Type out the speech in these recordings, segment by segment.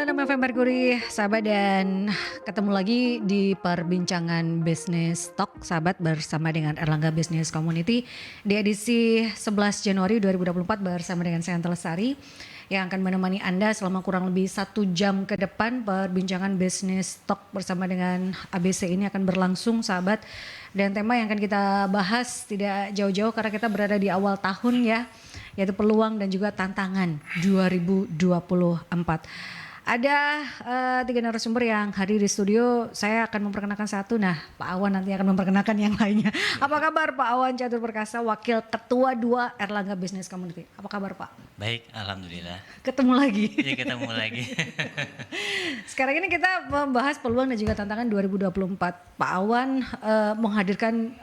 96 FM Mercury, sahabat, dan ketemu lagi di perbincangan bisnis talk, sahabat, bersama dengan Erlangga Business Community di edisi 11 Januari 2024 bersama dengan saya Antel Sari yang akan menemani Anda selama kurang lebih 1 jam ke depan. Perbincangan bisnis talk bersama dengan ABC ini akan berlangsung, sahabat, dan tema yang akan kita bahas tidak jauh-jauh karena kita berada di awal tahun ya, yaitu peluang dan juga tantangan 2024. Ada 3 narasumber yang hadir di studio. Saya akan memperkenalkan satu. Nah, Pak Awan nanti akan memperkenalkan yang lainnya. Apa kabar Pak Awan Catur Perkasa, Wakil Ketua 2 Erlangga Business Community? Apa kabar Pak? Baik, alhamdulillah. Ketemu lagi. Iya, ketemu lagi. Sekarang ini kita membahas peluang dan juga tantangan 2024. Pak Awan menghadirkan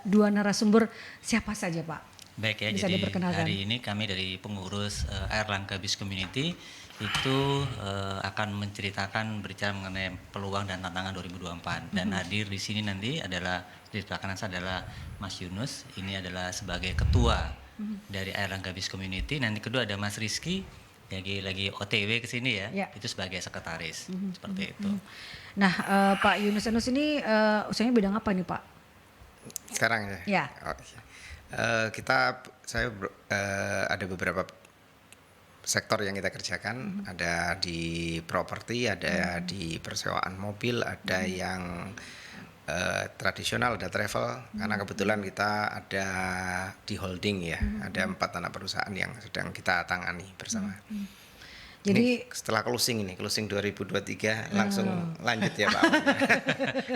2 narasumber. Siapa saja Pak? Baik ya, Bisa jadi diperkenalkan. hari ini kami dari pengurus Erlangga Business Community itu akan menceritakan berbicara mengenai peluang dan tantangan 2024. Dan hadir di sini nanti adalah di belakang saya adalah Mas Yunus. Ini adalah sebagai ketua dari Erlangga Business Community. Nanti kedua ada Mas Rizky lagi OTW ke sini ya. Itu sebagai sekretaris seperti itu. Nah, Pak Yunus ini usianya bidang apa nih Pak? Sekarang ya. Ya. Saya ada beberapa sektor yang kita kerjakan, ada di properti, ada di persewaan mobil, ada yang tradisional, ada travel, karena kebetulan kita ada di holding ya, ada 4 anak perusahaan yang sedang kita tangani bersama. Jadi ini setelah closing 2023 langsung lanjut ya Pak.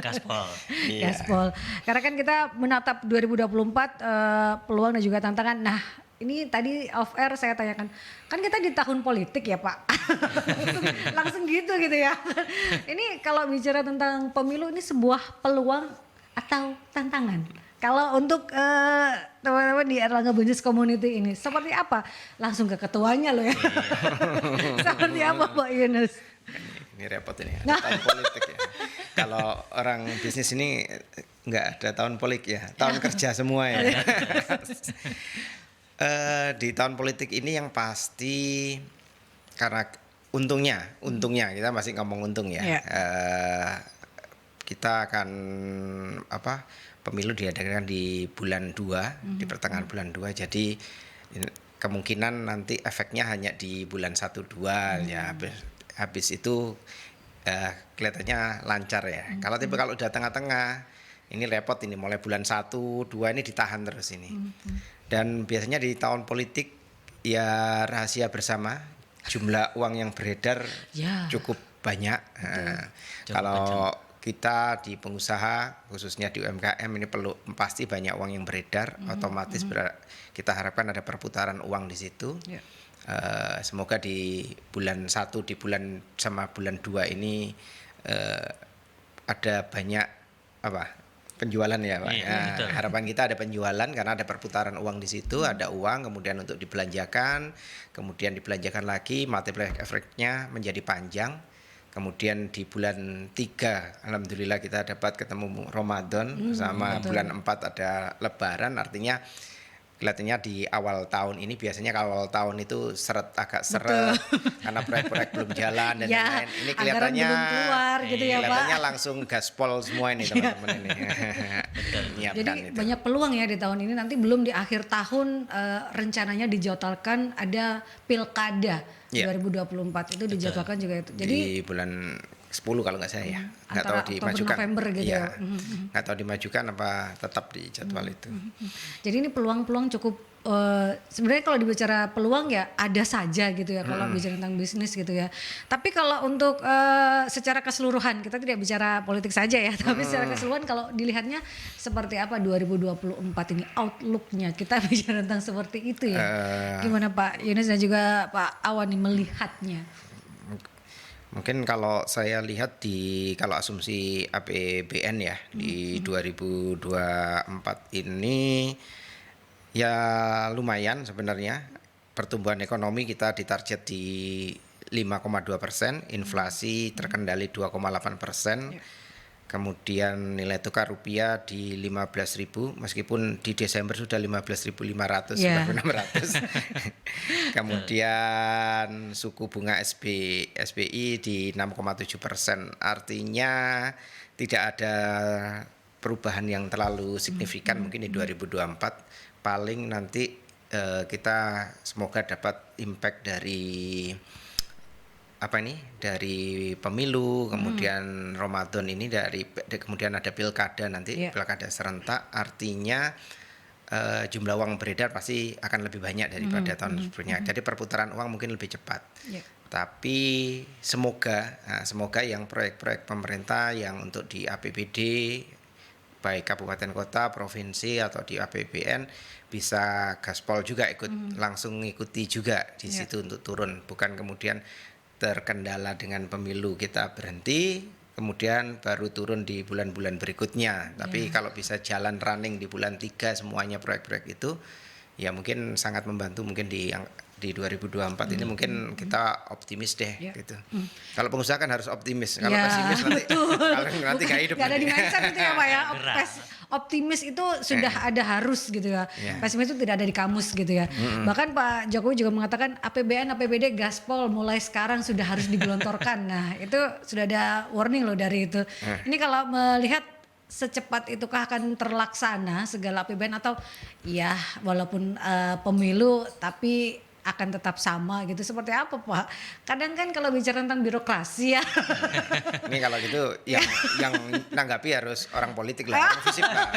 Gaspol. Iya. Gaspol. Karena kan kita menatap 2024 peluang dan juga tantangan. Nah, ini tadi off air saya tanyakan, kan kita di tahun politik ya Pak. langsung gitu ya. Ini kalau bicara tentang pemilu, ini sebuah peluang atau tantangan? Kalau untuk teman-teman di Erlangga Business Community ini seperti apa? Langsung ke ketuanya loh ya. Seperti apa Pak Yunus? Ini repot ini, ada tahun politik ya. Kalau orang bisnis ini nggak ada tahun politik ya, tahun kerja semua ya. Di tahun politik ini yang pasti, karena untungnya kita masih ngomong untung ya. Kita akan pemilu diadakan di bulan 2, di pertengahan bulan 2. Jadi kemungkinan nanti efeknya hanya di bulan 1-2 ya. Habis itu kelihatannya lancar ya. Kalau udah tengah-tengah, ini repot, ini mulai bulan 1-2 ini ditahan terus ini. Dan biasanya di tahun politik ya rahasia bersama, jumlah uang yang beredar cukup banyak. Kalau kita di pengusaha, khususnya di UMKM, ini pasti banyak uang yang beredar, otomatis kita harapkan ada perputaran uang di situ. Semoga di bulan 1, di bulan sama bulan 2 ini ada banyak penjualan ya Pak. Harapan kita ada penjualan karena ada perputaran uang di situ, ada uang kemudian untuk dibelanjakan, kemudian dibelanjakan lagi, multiplier efeknya menjadi panjang. Kemudian di bulan 3 alhamdulillah kita dapat ketemu Ramadan, sama bulan 4 ada Lebaran. Artinya kelihatannya di awal tahun ini, biasanya kalau awal tahun itu agak seret karena proyek-proyek belum jalan dan lain-lain. Ini kelihatannya belum keluar gitu ya Pak. Kelihatannya langsung gaspol semua ini teman-teman ini. Jadi banyak peluang ya di tahun ini. Nanti belum di akhir tahun rencananya dijadwalkan ada pilkada 2024 itu dijadwalkan juga itu. Jadi di bulan 10 kalau nggak saya ya, nggak tahu dimajukan. November gitu ya. Nggak tahu dimajukan apa tetap di jadwal itu. Jadi ini peluang-peluang cukup sebenarnya kalau dibicara peluang ya ada saja gitu ya kalau bicara tentang bisnis gitu ya. Tapi kalau untuk secara keseluruhan, kita tidak bicara politik saja ya, tapi secara keseluruhan kalau dilihatnya seperti apa 2024 ini outlooknya, kita bicara tentang seperti itu ya. Gimana Pak Yunus dan juga Pak Awan nih melihatnya? Mungkin kalau saya lihat kalau asumsi APBN ya di 2024 ini ya lumayan sebenarnya. Pertumbuhan ekonomi kita ditarget di 5,2%, inflasi terkendali 2,8%. Kemudian nilai tukar rupiah di 15.000 meskipun di Desember sudah 15.500 Ya. 600. Kemudian suku bunga SBI di 6,7%. Artinya tidak ada perubahan yang terlalu signifikan mungkin di 2024. Paling nanti kita semoga dapat impact dari pemilu, kemudian Ramadan ini kemudian ada pilkada nanti, pilkada serentak, artinya jumlah uang beredar pasti akan lebih banyak daripada tahun sebelumnya. Jadi perputaran uang mungkin lebih cepat. Tapi semoga yang proyek-proyek pemerintah yang untuk di APBD baik kabupaten kota, provinsi atau di APBN bisa gaspol juga langsung ikuti juga di situ untuk turun, bukan kemudian terkendala dengan pemilu kita berhenti kemudian baru turun di bulan-bulan berikutnya. Tapi kalau bisa jalan running di bulan 3 semuanya proyek-proyek itu ya mungkin sangat membantu mungkin di 2024 ini mungkin kita optimis deh gitu. Kalau pengusaha kan harus optimis. Kalau pesimis nanti nggak hidup. Gak ada di mindset itu ya Pak ya. Optimis itu sudah ada harus gitu ya. Pesimis itu tidak ada di kamus gitu ya. Bahkan Pak Jokowi juga mengatakan APBN, APBD gaspol mulai sekarang sudah harus digelontorkan. Nah itu sudah ada warning loh dari itu. Ini kalau melihat secepat itukah akan terlaksana segala APBN atau ya walaupun pemilu tapi akan tetap sama gitu, seperti apa Pak? Kadang kan kalau bicara tentang birokrasi ya. Ini kalau gitu yang nanggapi harus orang politik lah, orang fisip lah.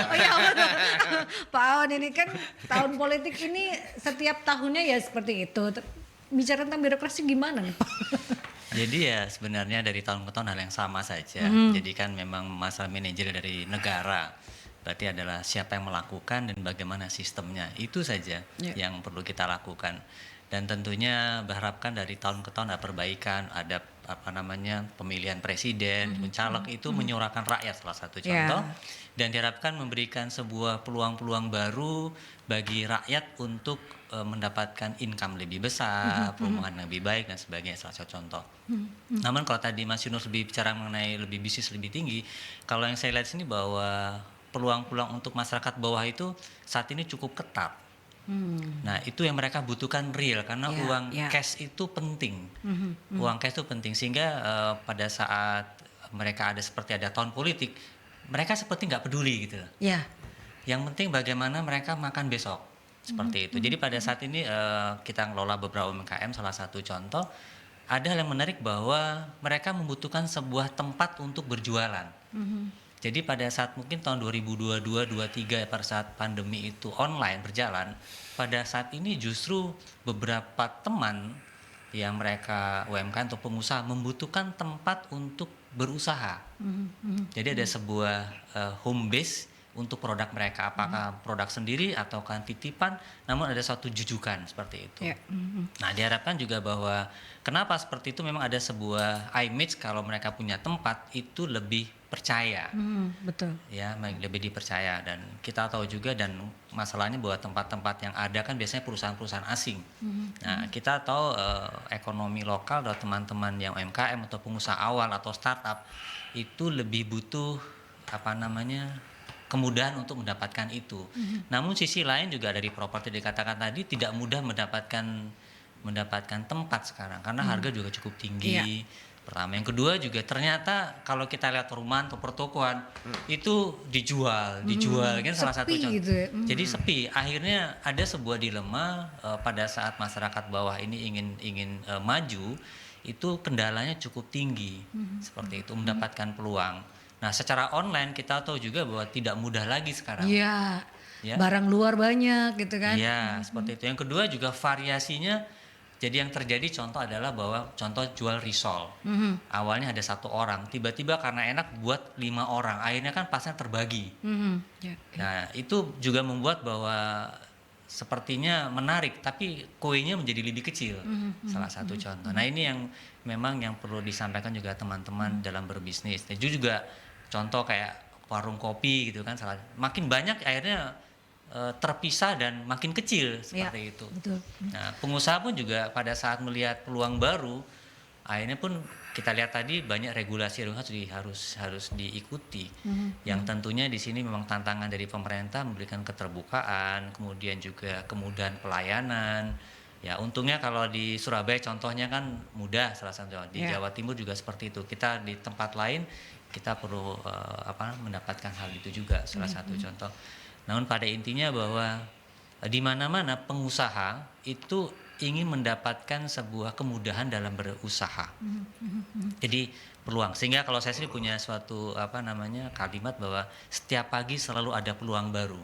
Pak Awan ini kan tahun politik ini setiap tahunnya ya seperti itu. Bicara tentang birokrasi gimana nih Pak? Jadi ya sebenarnya dari tahun ke tahun hal yang sama saja. Jadi kan memang masalah manajer dari negara. Berarti adalah siapa yang melakukan dan bagaimana sistemnya. Itu saja yang perlu kita lakukan. Dan tentunya berharapkan dari tahun ke tahun ada perbaikan, ada pemilihan presiden, caleg itu menyuarakan rakyat salah satu contoh. Dan diharapkan memberikan sebuah peluang-peluang baru bagi rakyat untuk mendapatkan income lebih besar, perumahan lebih baik dan sebagainya, salah satu contoh. Namun kalau tadi Mas Yunus lebih bicara mengenai lebih bisnis lebih tinggi, kalau yang saya lihat sini bahwa peluang-peluang untuk masyarakat bawah itu saat ini cukup ketat. Nah itu yang mereka butuhkan real karena uang cash itu penting. Uang cash itu penting sehingga pada saat mereka seperti ada tahun politik, mereka seperti nggak peduli gitu. Yang penting bagaimana mereka makan besok seperti itu. Jadi pada saat ini kita ngelola beberapa UMKM, salah satu contoh ada hal yang menarik bahwa mereka membutuhkan sebuah tempat untuk berjualan. Jadi pada saat mungkin tahun 2022-2023 pada saat pandemi itu online berjalan, pada saat ini justru beberapa teman yang mereka UMKM atau pengusaha membutuhkan tempat untuk berusaha. Jadi ada sebuah home base untuk produk mereka, apakah produk sendiri atau kan titipan, namun ada suatu jujukan seperti itu. Nah diharapkan juga bahwa kenapa seperti itu, memang ada sebuah image kalau mereka punya tempat itu lebih percaya, betul. Ya lebih dipercaya. Dan kita tahu juga dan masalahnya bahwa tempat-tempat yang ada kan biasanya perusahaan-perusahaan asing. Nah kita tahu ekonomi lokal atau teman-teman yang UMKM atau pengusaha awal atau startup itu lebih butuh kemudahan untuk mendapatkan itu. Namun sisi lain juga dari properti dikatakan tadi tidak mudah mendapatkan tempat sekarang karena harga juga cukup tinggi. Pertama, yang kedua juga ternyata kalau kita lihat rumah atau pertokoan itu dijual kan salah satu contoh. Gitu ya. Jadi sepi. Akhirnya ada sebuah dilema pada saat masyarakat bawah ini ingin maju, itu kendalanya cukup tinggi seperti itu mendapatkan peluang. Nah, secara online kita tahu juga bahwa tidak mudah lagi sekarang. Iya. Barang luar banyak gitu kan. Iya, seperti itu. Yang kedua juga variasinya. Jadi yang terjadi contoh adalah bahwa contoh jual risol. Awalnya ada 1 orang, tiba-tiba karena enak buat 5 orang. Akhirnya kan pasnya terbagi. Nah, itu juga membuat bahwa sepertinya menarik, tapi koinnya menjadi lebih kecil. Salah satu contoh. Nah, ini yang memang yang perlu disampaikan juga teman-teman dalam berbisnis. Dan juga contoh kayak warung kopi gitu kan, makin banyak akhirnya terpisah dan makin kecil seperti itu. Betul. Nah, pengusaha pun juga pada saat melihat peluang baru, Akhirnya pun kita lihat tadi banyak regulasi harus diikuti. Yang tentunya di sini memang tantangan dari pemerintah memberikan keterbukaan, kemudian juga kemudahan pelayanan. Ya, untungnya kalau di Surabaya contohnya kan mudah salah satu. Di Jawa Timur juga seperti itu. Kita di tempat lain kita perlu mendapatkan hal itu juga salah satu contoh. Namun pada intinya bahwa di mana-mana pengusaha itu ingin mendapatkan sebuah kemudahan dalam berusaha. Jadi peluang. Sehingga kalau saya sendiri punya suatu kalimat bahwa setiap pagi selalu ada peluang baru.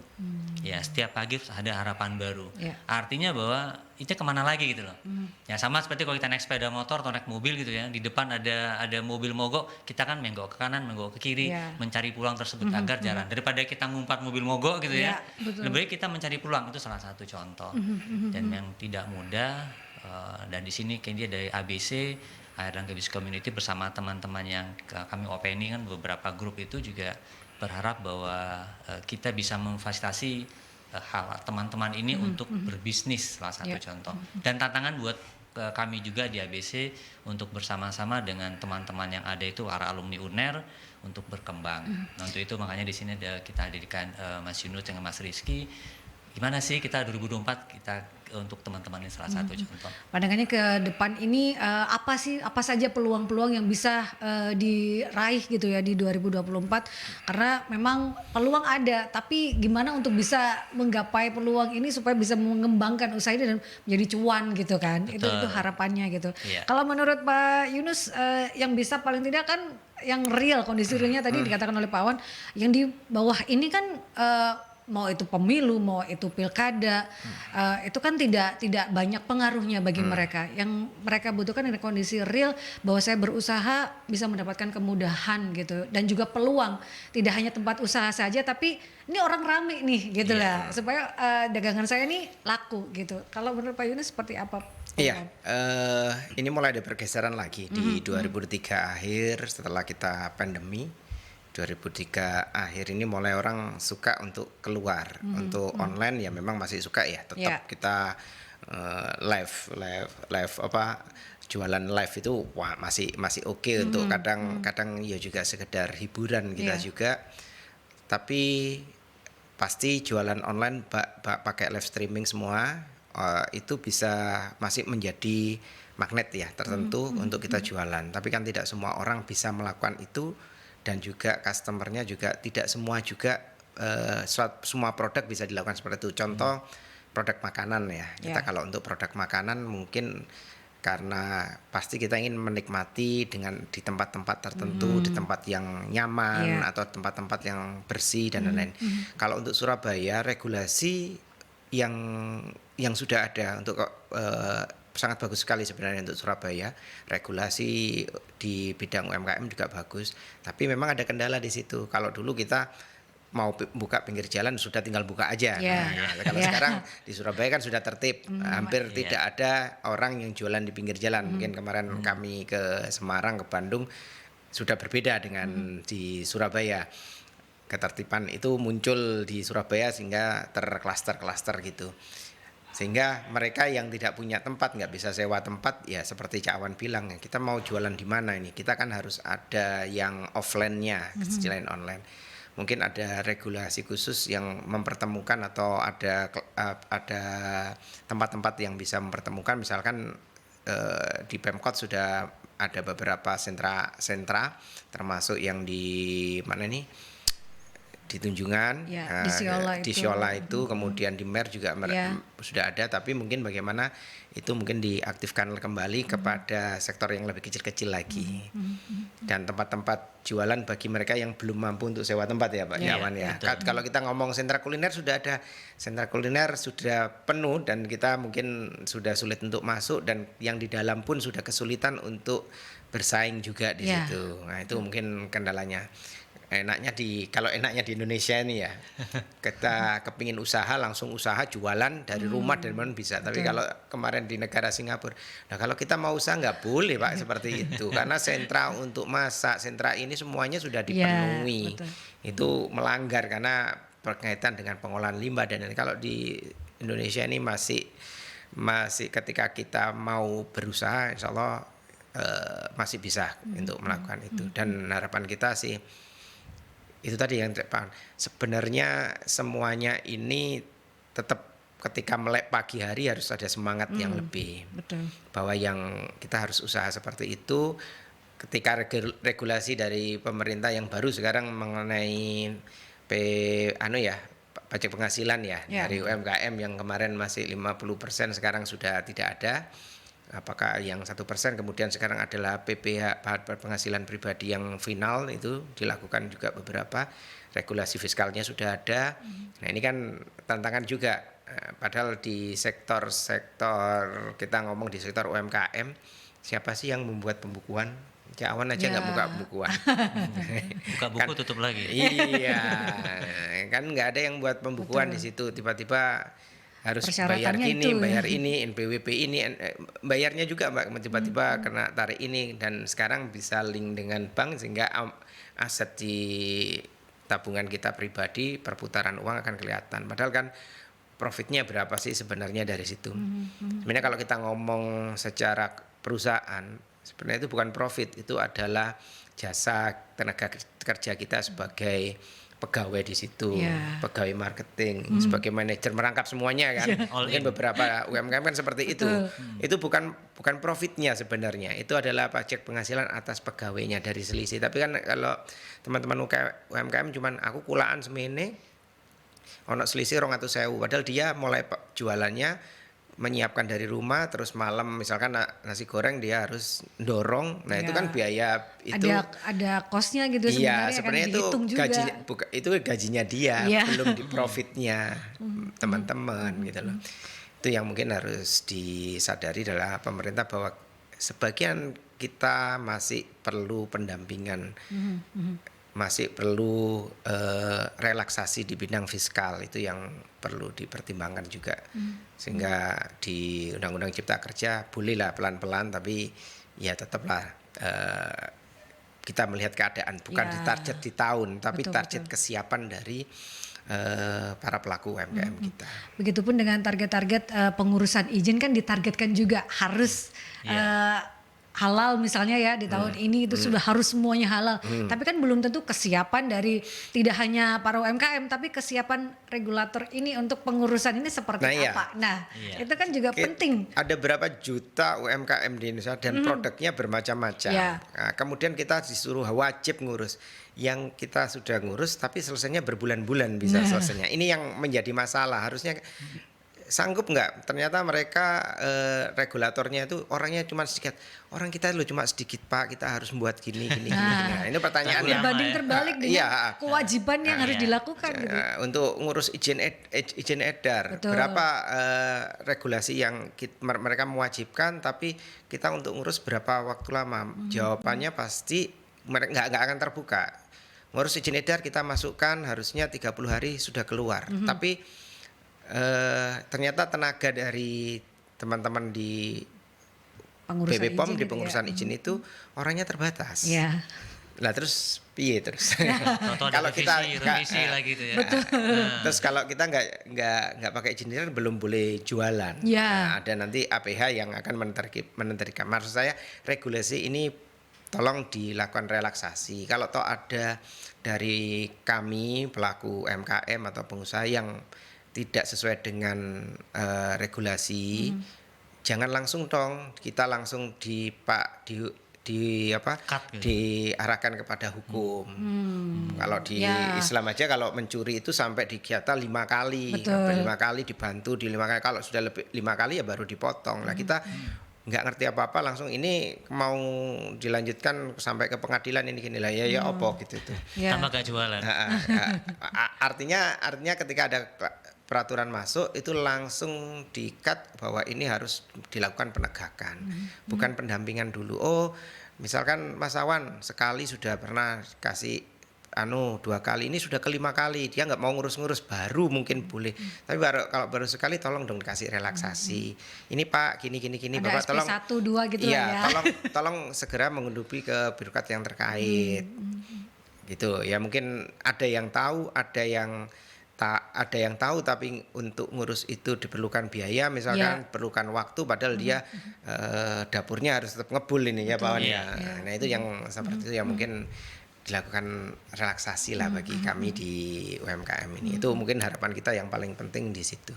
Ya, setiap pagi ada harapan baru. Artinya bahwa itu kemana lagi gitu loh. Ya sama seperti kalau kita naik sepeda motor atau naik mobil gitu ya, di depan ada mobil mogok, kita kan menggok ke kanan, menggok ke kiri, mencari peluang tersebut agar jalan. Daripada kita ngumpat mobil mogok gitu ya, lebih baik kita mencari peluang. Itu salah satu contoh. Dan yang tidak mudah, dan di sini kayaknya dari ABC Airlangga Business Community bersama teman-teman yang kami openi kan beberapa grup itu juga berharap bahwa kita bisa memfasilitasi hal teman-teman ini untuk berbisnis salah satu contoh. Dan tantangan buat kami juga di ABC untuk bersama-sama dengan teman-teman yang ada itu para alumni UNER untuk berkembang. Nah, untuk itu makanya di sini kita hadirkan Mas Yunus dengan Mas Rizky. Gimana sih kita 2024 kita untuk teman-teman ini salah satu contoh. Pandangannya ke depan ini apa saja peluang-peluang yang bisa diraih gitu ya di 2024, karena memang peluang ada, tapi gimana untuk bisa menggapai peluang ini supaya bisa mengembangkan usaha ini dan menjadi cuan gitu kan. Itu harapannya gitu. Kalau menurut Pak Yunus yang bisa paling tidak kan yang real, kondisi realnya tadi dikatakan oleh Pak Wan, yang di bawah ini kan mau itu pemilu, mau itu pilkada, itu kan tidak banyak pengaruhnya bagi mereka. Yang mereka butuhkan adalah kondisi real bahwa saya berusaha bisa mendapatkan kemudahan gitu, dan juga peluang. Tidak hanya tempat usaha saja, tapi ini orang rame nih gitu lah, supaya dagangan saya ini laku gitu. Kalau menurut Pak Yunus seperti apa? Iya, ini mulai ada pergeseran lagi di 2003 akhir setelah kita pandemi. 2003 akhir ini mulai orang suka untuk keluar, untuk online ya memang masih suka ya, tetap kita live jualan live itu masih oke untuk kadang ya juga sekedar hiburan kita juga, tapi pasti jualan online pakai live streaming semua itu bisa masih menjadi magnet ya tertentu untuk kita jualan, tapi kan tidak semua orang bisa melakukan itu. Dan juga customernya juga tidak semua juga semua produk bisa dilakukan seperti itu. Contoh produk makanan ya. Kita kalau untuk produk makanan mungkin karena pasti kita ingin menikmati dengan di tempat-tempat tertentu, di tempat yang nyaman atau tempat-tempat yang bersih dan lain-lain. Kalau untuk Surabaya regulasi yang sudah ada untuk sangat bagus sekali sebenarnya untuk Surabaya. Regulasi di bidang UMKM juga bagus, tapi memang ada kendala di situ. Kalau dulu kita mau buka pinggir jalan sudah tinggal buka aja. Kalau sekarang di Surabaya kan sudah tertib, hampir tidak ada orang yang jualan di pinggir jalan. Mungkin kemarin kami ke Semarang, ke Bandung sudah berbeda dengan di Surabaya. Ketertiban itu muncul di Surabaya sehingga terklaster-klaster gitu. Sehingga mereka yang tidak punya tempat, nggak bisa sewa tempat, ya seperti Cak Wan bilang, kita mau jualan di mana ini? Kita kan harus ada yang offline-nya, selain online. Mungkin ada regulasi khusus yang mempertemukan atau ada tempat-tempat yang bisa mempertemukan. Misalkan di Pemkot sudah ada beberapa sentra, termasuk yang di mana nih? Di Tunjungan, di Siola itu, kemudian di Mer juga sudah ada, tapi mungkin bagaimana itu mungkin diaktifkan kembali kepada sektor yang lebih kecil-kecil lagi, dan tempat-tempat jualan bagi mereka yang belum mampu untuk sewa tempat ya Pak Yawan ya. Kalau kita ngomong sentra kuliner sudah ada, sentra kuliner sudah penuh dan kita mungkin sudah sulit untuk masuk, dan yang di dalam pun sudah kesulitan untuk bersaing juga di situ. Nah itu mungkin kendalanya. Kalau enaknya di Indonesia ini ya, kita kepingin usaha langsung usaha jualan dari rumah dari mana bisa. Tapi kalau kemarin di negara Singapura, nah kalau kita mau usaha nggak boleh Pak seperti itu, karena sentra untuk masak, sentra ini semuanya sudah dipenuhi. Itu melanggar karena berkaitan dengan pengolahan limbah, dan kalau di Indonesia ini masih ketika kita mau berusaha, insya Allah masih bisa untuk melakukan itu. Dan harapan kita sih itu tadi yang sebenarnya semuanya ini tetap ketika melek pagi hari harus ada semangat yang lebih. Betul. Bahwa yang kita harus usaha seperti itu ketika regulasi dari pemerintah yang baru sekarang mengenai pajak penghasilan ya, dari UMKM yang kemarin masih 50% sekarang sudah tidak ada. Apakah yang 1% kemudian sekarang adalah PPh penghasilan pribadi yang final, itu dilakukan juga beberapa, regulasi fiskalnya sudah ada. Nah ini kan tantangan juga, padahal di sektor kita ngomong di sektor UMKM, siapa sih yang membuat pembukuan? Awan aja nggak buka pembukuan. Buka buku Kan, tutup lagi. iya, kan nggak ada yang buat pembukuan di situ. Tiba-tiba harus bayar gini, bayar ini, NPWP ini, bayarnya juga Mbak, tiba-tiba kena tarik ini, dan sekarang bisa link dengan bank sehingga aset di tabungan kita pribadi, perputaran uang akan kelihatan. Padahal kan profitnya berapa sih sebenarnya dari situ. Sebenarnya kalau kita ngomong secara perusahaan, sebenarnya itu bukan profit, itu adalah jasa tenaga kerja kita sebagai pegawai di situ, pegawai marketing, sebagai manajer, merangkap semuanya kan. Mungkin beberapa UMKM kan seperti itu. Itu bukan profitnya sebenarnya, itu adalah pajak penghasilan atas pegawainya dari selisih. Tapi kan kalau teman-teman UMKM cuman aku kulaan semene, ono selisih 200.000, padahal dia mulai jualannya menyiapkan dari rumah, terus malam misalkan nasi goreng dia harus dorong. Nah itu kan biaya itu ada kosnya gitu sebenarnya kan itu dihitung juga. Itu gajinya dia, belum di profitnya teman-teman gitu loh. Itu yang mungkin harus disadari adalah pemerintah, bahwa sebagian kita masih perlu pendampingan, masih perlu relaksasi di bidang fiskal, itu yang perlu dipertimbangkan juga. Sehingga di Undang-Undang Cipta Kerja bolehlah pelan-pelan, tapi ya tetaplah kita melihat keadaan, bukan ditarget di tahun, tapi target kesiapan dari para pelaku UMKM kita. Begitupun dengan target-target pengurusan izin kan ditargetkan juga harus halal misalnya ya di tahun ini itu sudah harus semuanya halal. Tapi kan belum tentu kesiapan dari tidak hanya para UMKM, tapi kesiapan regulator ini untuk pengurusan ini seperti apa. Nah, itu kan juga penting. Ada berapa juta UMKM di Indonesia dan produknya bermacam-macam. Nah, kemudian kita disuruh wajib ngurus. Yang kita sudah ngurus tapi selesainya berbulan-bulan bisa selesainya. Ini yang menjadi masalah. Harusnya sanggup nggak? Ternyata mereka regulatornya itu orangnya cuma sedikit. Orang kita loh cuma sedikit Pak, kita harus membuat gini. Nah, ini pertanyaan yang berbanding terbalik dengan kewajiban yang harus dilakukan gitu. Untuk ngurus izin edar, berapa regulasi yang mereka mewajibkan, tapi kita untuk ngurus berapa waktu lama? Jawabannya pasti mereka nggak akan terbuka. Ngurus izin edar kita masukkan harusnya 30 hari sudah keluar, tapi ternyata tenaga dari teman-teman di BP POM di pengurusan izin itu orangnya terbatas. Nah terus piye terus? Kalau kita lagi itu ya. Terus kalau kita nggak pakai izin edar belum boleh jualan. Nah, ada nanti APH yang akan menerbitkan. Maksud saya regulasi ini tolong dilakukan relaksasi. Kalau toh ada dari kami pelaku UMKM atau pengusaha yang tidak sesuai dengan regulasi, jangan langsung dong kita langsung diarahkan kepada hukum. Kalau di Islam aja kalau mencuri itu sampai digiata 5 kali, sampai 5 kali dibantu di 5 kali. Kalau sudah lebih 5 kali ya baru dipotong. Nah kita nggak ngerti apa-apa langsung ini mau dilanjutkan sampai ke pengadilan ini gini lah ya opo gitu tuh. Tambah gak jualan. Artinya ketika ada peraturan masuk itu langsung di-cut bahwa ini harus dilakukan penegakan, bukan pendampingan dulu. Oh, misalkan Mas Awan sekali sudah pernah kasih 2 kali, ini sudah ke-5 kali dia nggak mau ngurus-ngurus, baru mungkin boleh. Tapi kalau baru sekali tolong dong dikasih relaksasi. Ini Pak gini ada Bapak tolong 1, 2 gitu ya. tolong segera mengundupi ke birokrat yang terkait. Gitu ya, mungkin ada yang tahu, ada yang tak ada yang tahu, tapi untuk ngurus itu diperlukan biaya, misalkan perlukan waktu, padahal dia dapurnya harus tetap ngebul ini ya Pak Wan ya. Nah itu yang seperti itu yang mungkin dilakukan relaksasi lah bagi kami di UMKM ini. Itu mungkin harapan kita yang paling penting di situ.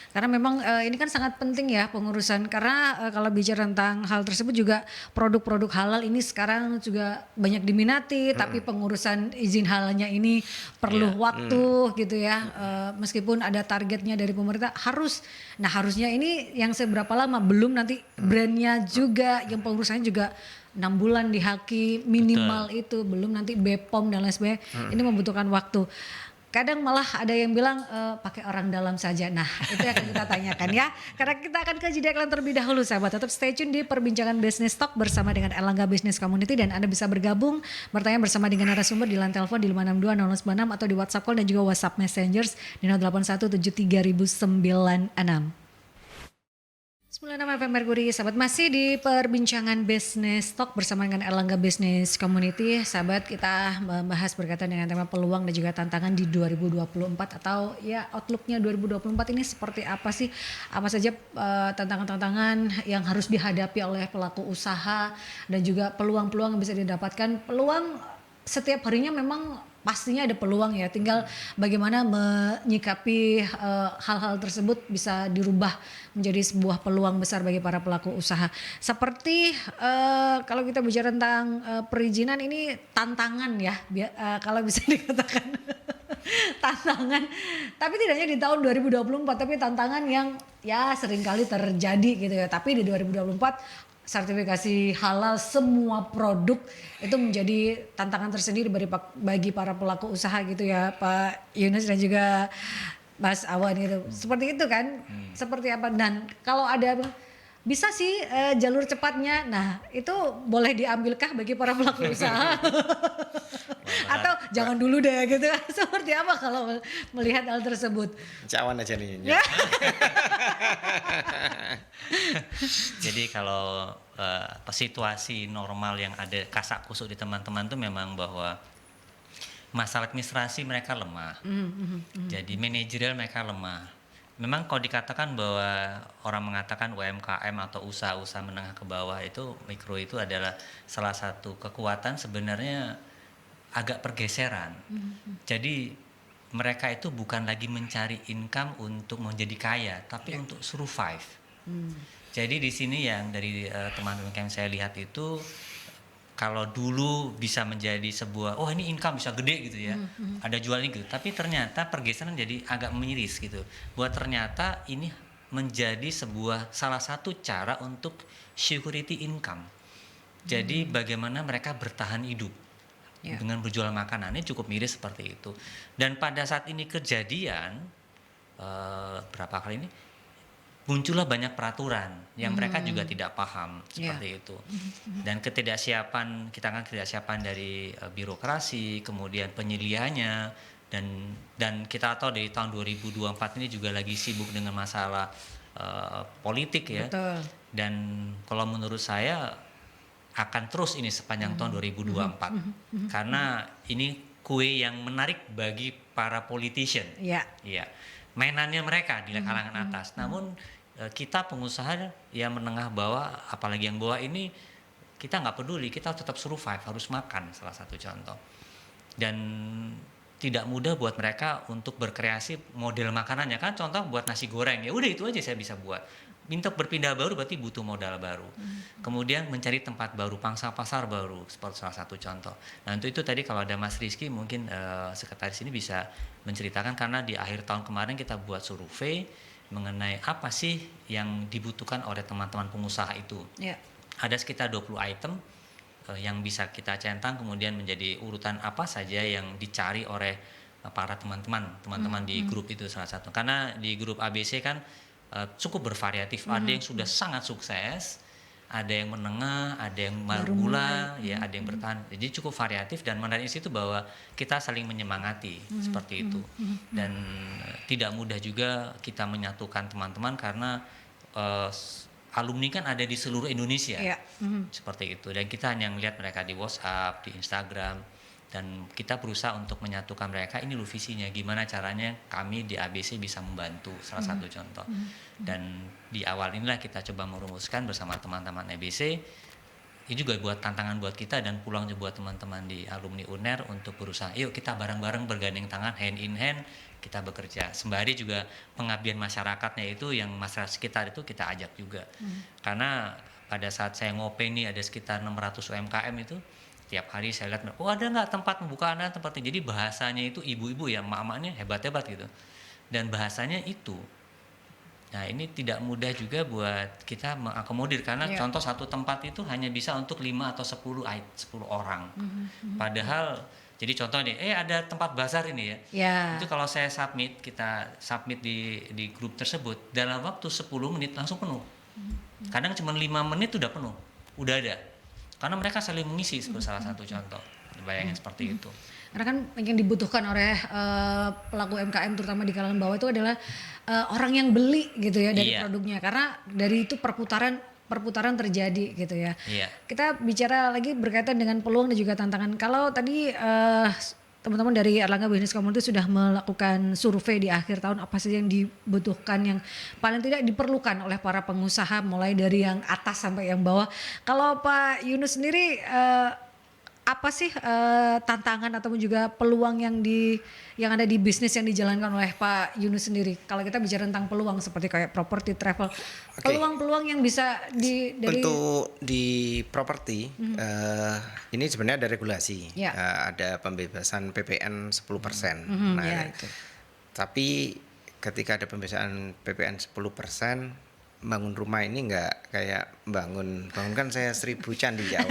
Karena memang ini kan sangat penting ya pengurusan, karena kalau bicara tentang hal tersebut juga produk-produk halal ini sekarang juga banyak diminati, tapi pengurusan izin halalnya ini perlu waktu gitu ya. Meskipun ada targetnya dari pemerintah harusnya ini yang seberapa lama, belum nanti brandnya juga yang pengurusannya juga 6 bulan di Haki minimal. Betul. Itu belum nanti BPOM dan lain sebagainya. Ini membutuhkan waktu. Kadang malah ada yang bilang pakai orang dalam saja. Nah itu yang akan kita tanyakan ya. Karena kita akan ke jeda iklan terlebih dahulu sahabat. Tetap stay tune di perbincangan Business Talk bersama dengan Erlangga Business Community. Dan Anda bisa bergabung bertanya bersama dengan narasumber di line telepon di 562 0096 atau di WhatsApp call dan juga WhatsApp Messengers di 0817300996. 96 FM Mercury, sahabat, masih di perbincangan Business Talk bersama dengan Erlangga Business Community. Sahabat, kita membahas berkaitan dengan tema peluang dan juga tantangan di 2024 atau ya outlooknya 2024 ini seperti apa sih? Apa saja tantangan-tantangan yang harus dihadapi oleh pelaku usaha dan juga peluang-peluang yang bisa didapatkan. Peluang setiap harinya memang pastinya ada peluang ya, tinggal bagaimana menyikapi hal-hal tersebut bisa dirubah menjadi sebuah peluang besar bagi para pelaku usaha. Seperti kalau kita bicara tentang perizinan ini tantangan ya, kalau bisa dikatakan tantangan, tapi tidak hanya di tahun 2024, tapi tantangan yang ya seringkali terjadi gitu ya. Tapi di 2024 sertifikasi halal semua produk itu menjadi tantangan tersendiri bagi para pelaku usaha gitu ya Pak Yunus dan juga Mas Awan gitu. Seperti itu kan? Seperti apa? Dan kalau ada bisa sih jalur cepatnya. Nah, itu boleh diambilkah bagi para pelaku usaha? Atau jangan dulu deh gitu. Seperti apa kalau melihat hal tersebut? Cawan aja nih. Jadi kalau situasi normal yang ada kasak kusuk di teman-teman tuh memang bahwa masalah administrasi mereka lemah. Jadi manajerial mereka lemah. Memang kalau dikatakan bahwa orang mengatakan UMKM atau usaha-usaha menengah ke bawah itu mikro itu adalah salah satu kekuatan, sebenarnya agak pergeseran. Jadi mereka itu bukan lagi mencari income untuk menjadi kaya, tapi untuk survive. Jadi di sini yang dari teman-teman yang saya lihat itu, kalau dulu bisa menjadi sebuah ini income bisa gede gitu ya, ada jual ini gitu, tapi ternyata pergeseran jadi agak miris gitu. Buat ternyata ini menjadi sebuah salah satu cara untuk security income. Jadi bagaimana mereka bertahan hidup dengan berjual makanannya cukup miris seperti itu. Dan pada saat ini kejadian berapa kali ini muncullah banyak peraturan yang mereka juga tidak paham seperti itu. Dan ketidaksiapan dari birokrasi, kemudian penyediaannya, dan kita tahu dari tahun 2024 ini juga lagi sibuk dengan masalah politik ya. Betul. Dan kalau menurut saya akan terus ini sepanjang tahun 2024 karena ini kue yang menarik bagi para politician. Iya. Mainannya mereka di kalangan atas. Namun kita pengusaha yang menengah bawah, apalagi yang bawah ini, kita nggak peduli, kita tetap survive, harus makan, salah satu contoh. Dan tidak mudah buat mereka untuk berkreasi model makanannya kan. Contoh buat nasi goreng, ya udah itu aja saya bisa buat. Minta berpindah baru berarti butuh modal baru. Kemudian mencari tempat baru, pangsa pasar baru, seperti salah satu contoh. Nah untuk itu tadi kalau ada Mas Rizky mungkin sekretaris ini bisa menceritakan, karena di akhir tahun kemarin kita buat survei mengenai apa sih yang dibutuhkan oleh teman-teman pengusaha itu. Ada sekitar 20 item yang bisa kita centang, kemudian menjadi urutan apa saja yang dicari oleh para teman-teman di grup itu salah satu. Karena di grup ABC kan cukup bervariatif, ada yang sudah sangat sukses, ada yang menengah, ada yang baru mulai, ada yang bertahan. Jadi cukup variatif, dan menarik itu bahwa kita saling menyemangati seperti itu. Dan tidak mudah juga kita menyatukan teman-teman karena alumni kan ada di seluruh Indonesia, seperti itu. Dan kita hanya melihat mereka di WhatsApp, di Instagram. dan kita berusaha untuk menyatukan mereka. Ini loh visinya, gimana caranya kami di ABC bisa membantu, salah satu contoh. Dan di awal inilah kita coba merumuskan bersama teman-teman ABC. Ini juga buat tantangan buat kita dan pulang juga buat teman-teman di alumni UNER untuk berusaha, yuk kita bareng-bareng bergandeng tangan, hand in hand, kita bekerja. Sembari juga pengabdian masyarakatnya itu, yang masyarakat sekitar itu kita ajak juga. Karena pada saat saya ngope nih ada sekitar 600 UMKM itu, tiap hari saya lihat, oh ada nggak tempat pembukaan tempatnya. Jadi bahasanya itu ibu-ibu ya, emak-emaknya hebat-hebat gitu. Dan bahasanya itu, nah ini tidak mudah juga buat kita mengakomodir, karena contoh satu tempat itu hanya bisa untuk 5 atau 10 orang. Padahal jadi contoh nih, ada tempat bazar ini ya. Itu kalau saya kita submit di grup tersebut, dalam waktu 10 menit langsung penuh. Kadang cuma 5 menit udah penuh, udah ada. Karena mereka saling mengisi, seperti salah satu contoh. Bayangin seperti itu. Karena kan yang dibutuhkan oleh pelaku UMKM terutama di kalangan bawah itu adalah orang yang beli gitu ya dari produknya, karena dari itu perputaran terjadi gitu ya. Kita bicara lagi berkaitan dengan peluang dan juga tantangan. Kalau tadi teman-teman dari Erlangga Business Community sudah melakukan survei di akhir tahun, apa sih yang dibutuhkan, yang paling tidak diperlukan oleh para pengusaha mulai dari yang atas sampai yang bawah. Kalau Pak Yunus sendiri apa sih tantangan ataupun juga peluang yang ada di bisnis yang dijalankan oleh Pak Yunus sendiri? Kalau kita bicara tentang peluang seperti kayak properti, travel, peluang-peluang yang bisa dari untuk di properti ini sebenarnya ada regulasi, ada pembebasan PPN 10%. Tapi ketika ada pembebasan PPN 10%, bangun rumah ini nggak kayak bangun kan saya 1000 candi jauh.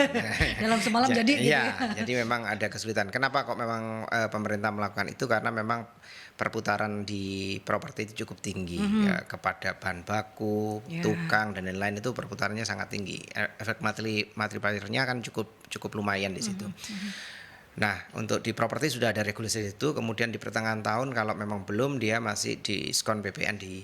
Dalam semalam jadi gitu ya. Jadi memang ada kesulitan. Kenapa kok memang pemerintah melakukan itu? Karena memang perputaran di properti itu cukup tinggi ya, kepada bahan baku, tukang dan lain-lain, itu perputarannya sangat tinggi. Efek multipliernya kan cukup lumayan di situ. Nah, untuk di properti sudah ada regulasi itu, kemudian di pertengahan tahun kalau memang belum, dia masih diskon PPN di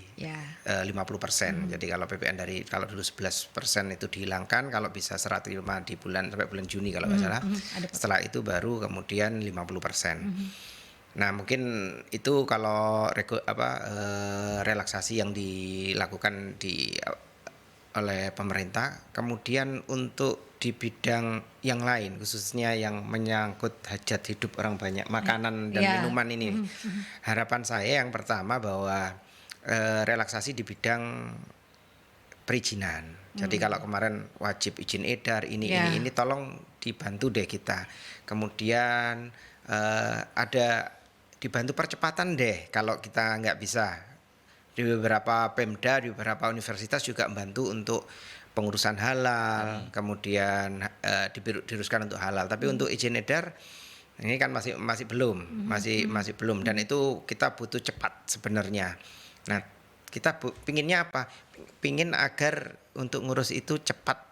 50%. Jadi kalau PPN kalau dulu 11% itu dihilangkan, kalau bisa serah terima di sampai bulan Juni kalau nggak salah. Setelah itu baru kemudian 50%. Nah, mungkin itu kalau relaksasi yang dilakukan oleh pemerintah. Kemudian untuk di bidang yang lain, khususnya yang menyangkut hajat hidup orang banyak, makanan dan minuman ini, harapan saya yang pertama bahwa relaksasi di bidang perizinan. Jadi kalau kemarin wajib izin edar ini tolong dibantu deh kita. Kemudian ada dibantu percepatan deh kalau kita nggak bisa. Di beberapa Pemda, di beberapa universitas juga membantu untuk pengurusan halal, kemudian diruskan untuk halal. Tapi untuk izin edar ini kan masih belum, masih belum, dan itu kita butuh cepat sebenarnya. Nah, kita pinginnya apa? Pingin agar untuk ngurus itu cepat.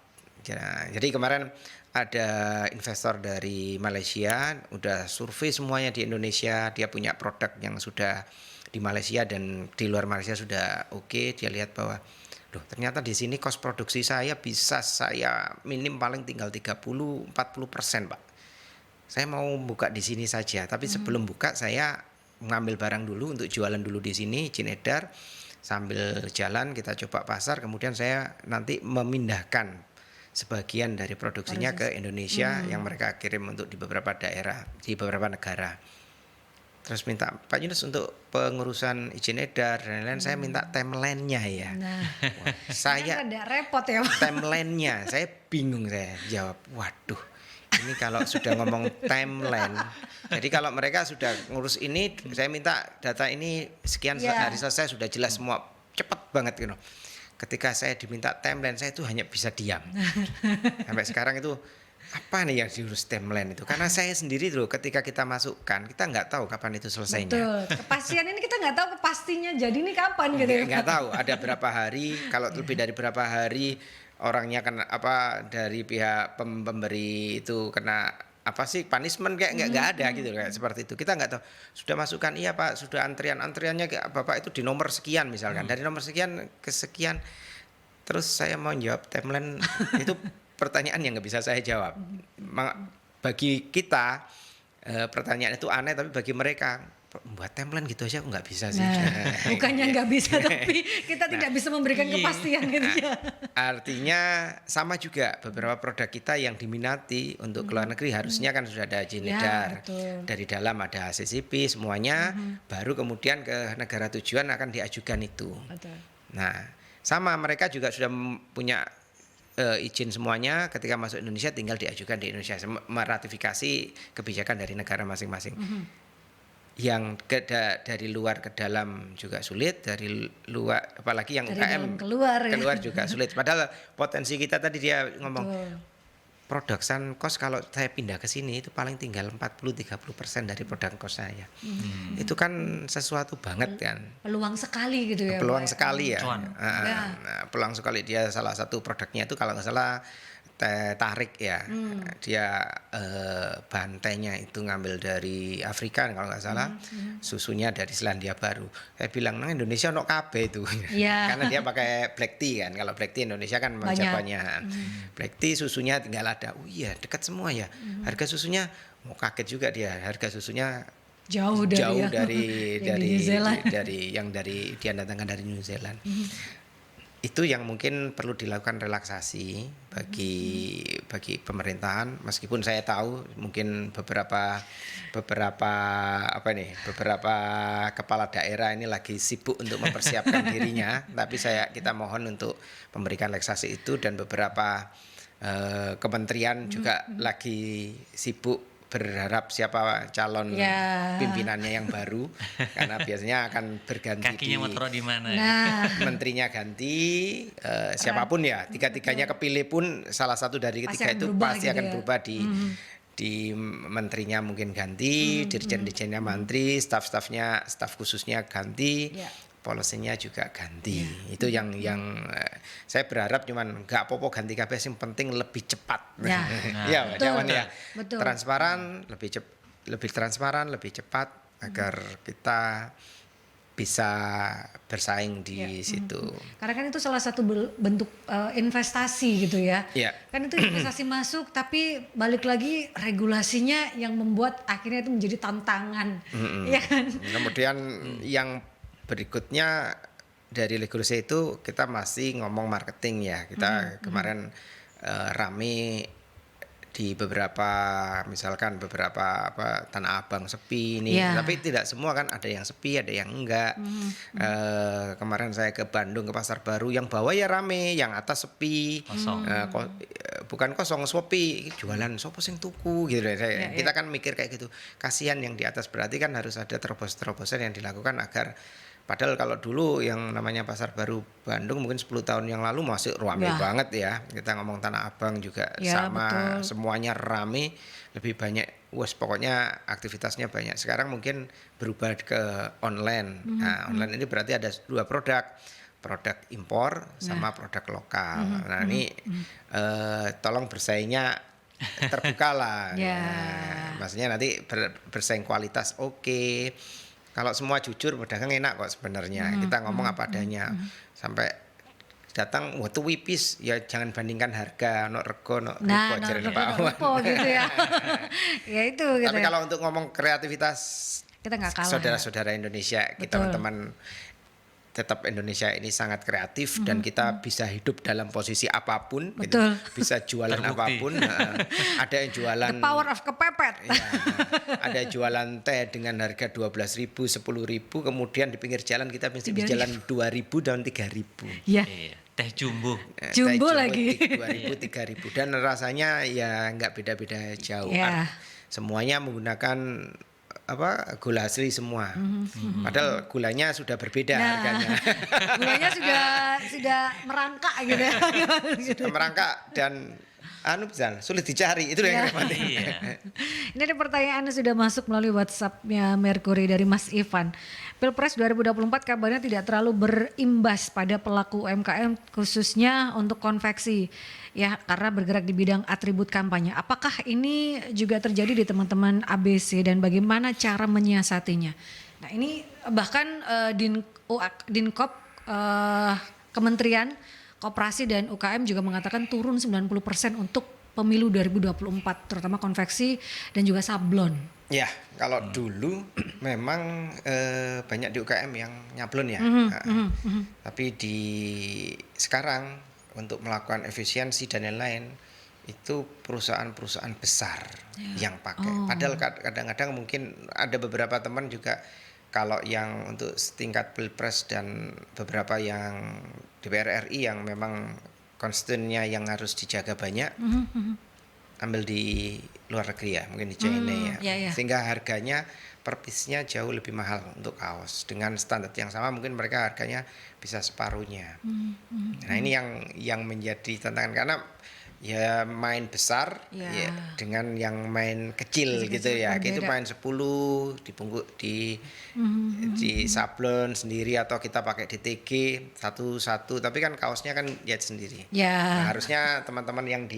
Jadi kemarin ada investor dari Malaysia, udah survei semuanya di Indonesia, dia punya produk yang sudah di Malaysia dan di luar Malaysia sudah oke. Dia lihat bahwa ternyata di sini kos produksi saya minim paling tinggal 30-40%, Pak. Saya mau buka di sini saja, tapi sebelum buka saya mengambil barang dulu untuk jualan dulu di sini, izin edar, sambil jalan kita coba pasar, kemudian saya nanti memindahkan sebagian dari produksinya ke Indonesia yang mereka kirim untuk di beberapa daerah, di beberapa negara. Terus minta Pak Yunus untuk pengurusan izin edar dan lain-lain, saya minta timeline-nya ya. Saya ada repot ya, Pak. Timeline-nya saya bingung, saya jawab, waduh, ini kalau sudah ngomong timeline, jadi kalau mereka sudah ngurus ini, saya minta data ini sekian hari selesai, sudah jelas semua, cepet banget gitu. Ketika saya diminta timeline, saya itu hanya bisa diam. Sampai sekarang itu apa nih yang diurus timeline itu? Karena saya sendiri tuh ketika kita masukkan, kita nggak tahu kapan itu selesainya. Betul. Kepastian ini kita nggak tahu pastinya jadi ini kapan gitu ya. Nggak tahu ada berapa hari, kalau lebih dari berapa hari orangnya kena dari pihak pemberi itu kena punishment kayak nggak ada gitu kayak seperti itu. Kita nggak tahu. Sudah masukkan iya Pak, sudah antriannya Bapak itu di nomor sekian misalkan. Dari nomor sekian ke sekian. Terus saya mau jawab timeline itu pertanyaan yang nggak bisa saya jawab. Bagi kita pertanyaan itu aneh, tapi bagi mereka buat template gitu aja aku nggak bisa sih. Nah, bukannya nggak bisa tapi kita tidak bisa memberikan kepastian gitu ya. Artinya sama juga beberapa produk kita yang diminati untuk ke luar negeri harusnya kan sudah ada izin Ya, edar. betul. Dari dalam ada CCP semuanya, baru kemudian ke negara tujuan akan diajukan itu. Betul. Nah, sama mereka juga sudah punya izin semuanya, ketika masuk Indonesia tinggal diajukan di Indonesia, meratifikasi kebijakan dari negara masing-masing. Yang dari luar ke dalam juga sulit, dari luar apalagi yang Dari UKM dalam keluar ya. keluar juga sulit. Padahal potensi kita tadi dia ngomong Betul. production cost kalau saya pindah ke sini itu paling tinggal 40-30% dari production cost saya. Itu kan sesuatu banget kan. Peluang sekali gitu ya. Peluang Pak. sekali ya. Cuan. Ya. Nah, peluang sekali, dia salah satu produknya itu kalau nggak salah teh tarik ya. Dia bantainya itu ngambil dari Afrika kalau nggak salah. Susunya dari Selandia Baru. Saya bilang nang Indonesia no KB itu. Iya. Karena dia pakai black tea kan. Kalau black tea Indonesia kan Banyak. banyak. Black tea susunya tinggal ada. Oh iya, dekat semua ya. Harga susunya mau kaget juga dia. Harga susunya Jauh dari jauh yang- dari yang di New Zealand. dari dia datangkan dari New Zealand. Itu yang mungkin perlu dilakukan relaksasi bagi pemerintahan, meskipun saya tahu mungkin beberapa kepala daerah ini lagi sibuk untuk mempersiapkan dirinya, tapi kita mohon untuk memberikan relaksasi itu, dan beberapa kementerian juga lagi sibuk berharap siapa calon Ya. pimpinannya yang baru, karena biasanya akan berganti Kakinya mau taruh di mana ya? Nah, menterinya ganti, siapapun ya, tiga-tiganya kepilih pun salah satu dari Pasti ketiga akan itu berubah pasti gitu akan ya. berubah di menterinya mungkin ganti, dirjen-dirjennya mantri, staf khususnya ganti, Ya. polisinya juga ganti. Itu yang saya berharap cuman nggak apa-apa ganti kabeh, yang penting lebih cepat. Ya. Iya, Mbak Betul. Jawan ya. Betul. Transparan, lebih transparan, lebih cepat agar kita bisa bersaing di situ. karena kan itu salah satu bentuk investasi gitu ya. Iya. Kan itu investasi masuk, tapi balik lagi regulasinya yang membuat akhirnya itu menjadi tantangan, ya kan? Kemudian yang berikutnya dari regulasi itu kita masih ngomong marketing ya. Kita kemarin rame di misalkan beberapa Tanah Abang sepi ini, Ya. tapi tidak semua kan, ada yang sepi, ada yang enggak. Kemarin saya ke Bandung ke Pasar Baru, yang bawah ya rame, yang atas sepi. Kosong. Bukan kosong, sepi, jualan sopo sing tuku gitu. Ya, Kita kan mikir kayak gitu, kasihan yang di atas, berarti kan harus ada terobosan yang dilakukan agar, padahal kalau dulu yang namanya Pasar Baru Bandung mungkin 10 tahun yang lalu masih rame Ya. banget ya. Kita ngomong Tanah Abang juga Ya, sama, betul. semuanya rame, lebih banyak, pokoknya aktivitasnya banyak. Sekarang mungkin berubah ke online. Nah, online ini berarti ada dua produk impor sama produk lokal. Nah, ini tolong bersaingnya terbuka lah. Ya. Nah, maksudnya nanti bersaing kualitas oke. Kalau semua jujur, pedagang enak kok sebenarnya. Kita ngomong apa adanya. Sampai datang waktu wipis, ya jangan bandingkan harga, no rego, no Nah, rupo, jarene Pak Awan. rupo gitu ya. Ya itu gitu. Tapi ya. kalau untuk ngomong kreativitas Kita nggak kalah. saudara-saudara Indonesia, kita Betul. teman-teman tetap Indonesia ini sangat kreatif, dan kita bisa hidup dalam posisi apapun, gitu. Betul. Bisa jualan Terbukti. apapun. Ada yang jualan, The power of kepepet. ya, ada jualan teh dengan harga 12.000, 10.000, kemudian di pinggir jalan kita bisa 3.000. jalan 2.000 dan 3.000. Ya. Iya. Teh jumbo. Jumbo lagi. 2.000, 3.000, dan rasanya ya nggak beda-beda jauh. Ya. Semuanya menggunakan gula asli semua. Padahal gulanya sudah berbeda harganya. Gulanya sudah merangkak gitu ya. Sudah merangkak dan sulit dicari, itu yang penting. Iya. Ini ada pertanyaan yang sudah masuk melalui WhatsApp-nya Mercury dari Mas Ivan. Pilpres 2024 kabarnya tidak terlalu berimbas pada pelaku UMKM khususnya untuk konveksi ya karena bergerak di bidang atribut kampanye. Apakah ini juga terjadi di teman-teman ABC dan bagaimana cara menyiasatinya? Nah ini bahkan Dinkop Kementerian Koperasi dan UKM juga mengatakan turun 90% untuk pemilu 2024 terutama konveksi dan juga sablon? Ya, kalau dulu memang banyak di UKM yang nyablon ya. Tapi di sekarang untuk melakukan efisiensi dan lain-lain itu perusahaan-perusahaan besar yang pakai. Padahal kadang-kadang mungkin ada beberapa teman juga kalau yang untuk setingkat Pilpres dan beberapa yang DPR RI yang memang konstituennya yang harus dijaga banyak, ambil di luar negeri ya, mungkin di China ya. Sehingga harganya per piece-nya jauh lebih mahal untuk kaos. Dengan standar yang sama mungkin mereka harganya bisa separuhnya. Nah, ini yang menjadi tantangan karena ya main besar ya dengan yang main kecil gitu ya. Itu main 10 dibungkus di sablon sendiri atau kita pakai DTG satu-satu, tapi kan kaosnya kan jahit sendiri. Nah, harusnya teman-teman yang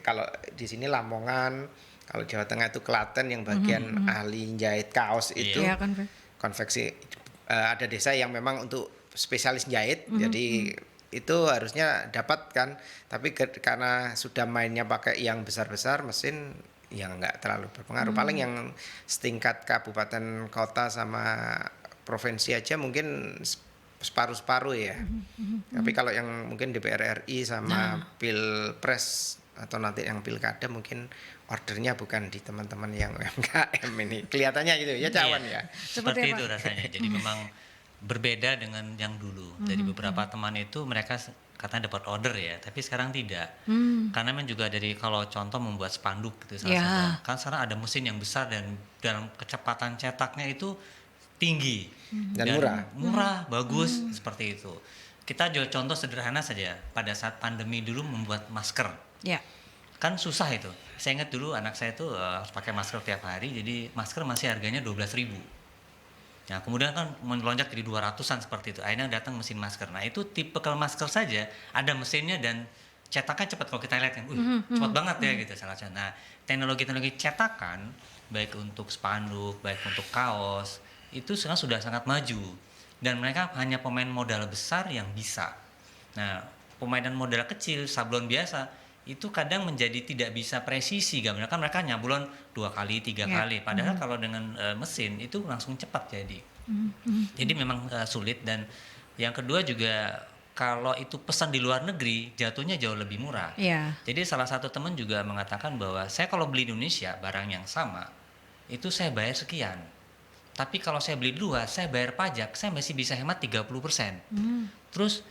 kalau di sini Lamongan, kalau Jawa Tengah itu Klaten yang bagian ahli jahit kaos itu konveksi, ada desa yang memang untuk spesialis jahit, jadi itu harusnya dapat kan, tapi karena sudah mainnya pakai yang besar-besar mesin yang nggak terlalu berpengaruh. Paling yang setingkat kabupaten kota sama provinsi aja mungkin separuh-separuh ya. Tapi kalau yang mungkin DPR RI sama Pilpres atau nanti yang pilkada mungkin ordernya bukan di teman-teman yang UMKM ini. Kelihatannya gitu ya, Cawan ya. Seperti itu rasanya. Jadi memang berbeda dengan yang dulu. Dari beberapa teman itu mereka katanya dapat order ya, tapi sekarang tidak. Karena memang juga dari kalau contoh membuat spanduk gitu salah satu. Kan sekarang ada mesin yang besar dan dalam kecepatan cetaknya itu tinggi dan murah, bagus seperti itu. Kita jual contoh sederhana saja. Pada saat pandemi dulu membuat masker. Kan susah itu. Saya ingat dulu anak saya itu harus pakai masker tiap hari, jadi masker masih harganya 12.000. Nah, kemudian kan melonjak jadi 200-an seperti itu. Akhirnya datang mesin masker. Nah, itu tipe kalau masker saja ada mesinnya dan cetaknya cepat. Kalau kita lihat kan, cepat banget ya gitu salah satu. Nah, teknologi-teknologi cetakan baik untuk spanduk, baik untuk kaos, itu sekarang sudah sangat maju. Dan mereka hanya pemain modal besar yang bisa. Nah, pemainan modal kecil, sablon biasa itu kadang menjadi tidak bisa presisi gambarnya, kan mereka nyablon 2 kali 3 kali, padahal kalau dengan mesin itu langsung cepat jadi memang sulit. Dan yang kedua juga kalau itu pesan di luar negeri jatuhnya jauh lebih murah. Jadi salah satu teman juga mengatakan bahwa saya kalau beli di Indonesia barang yang sama itu saya bayar sekian, tapi kalau saya beli di luar saya bayar pajak, saya masih bisa hemat 30%. Terus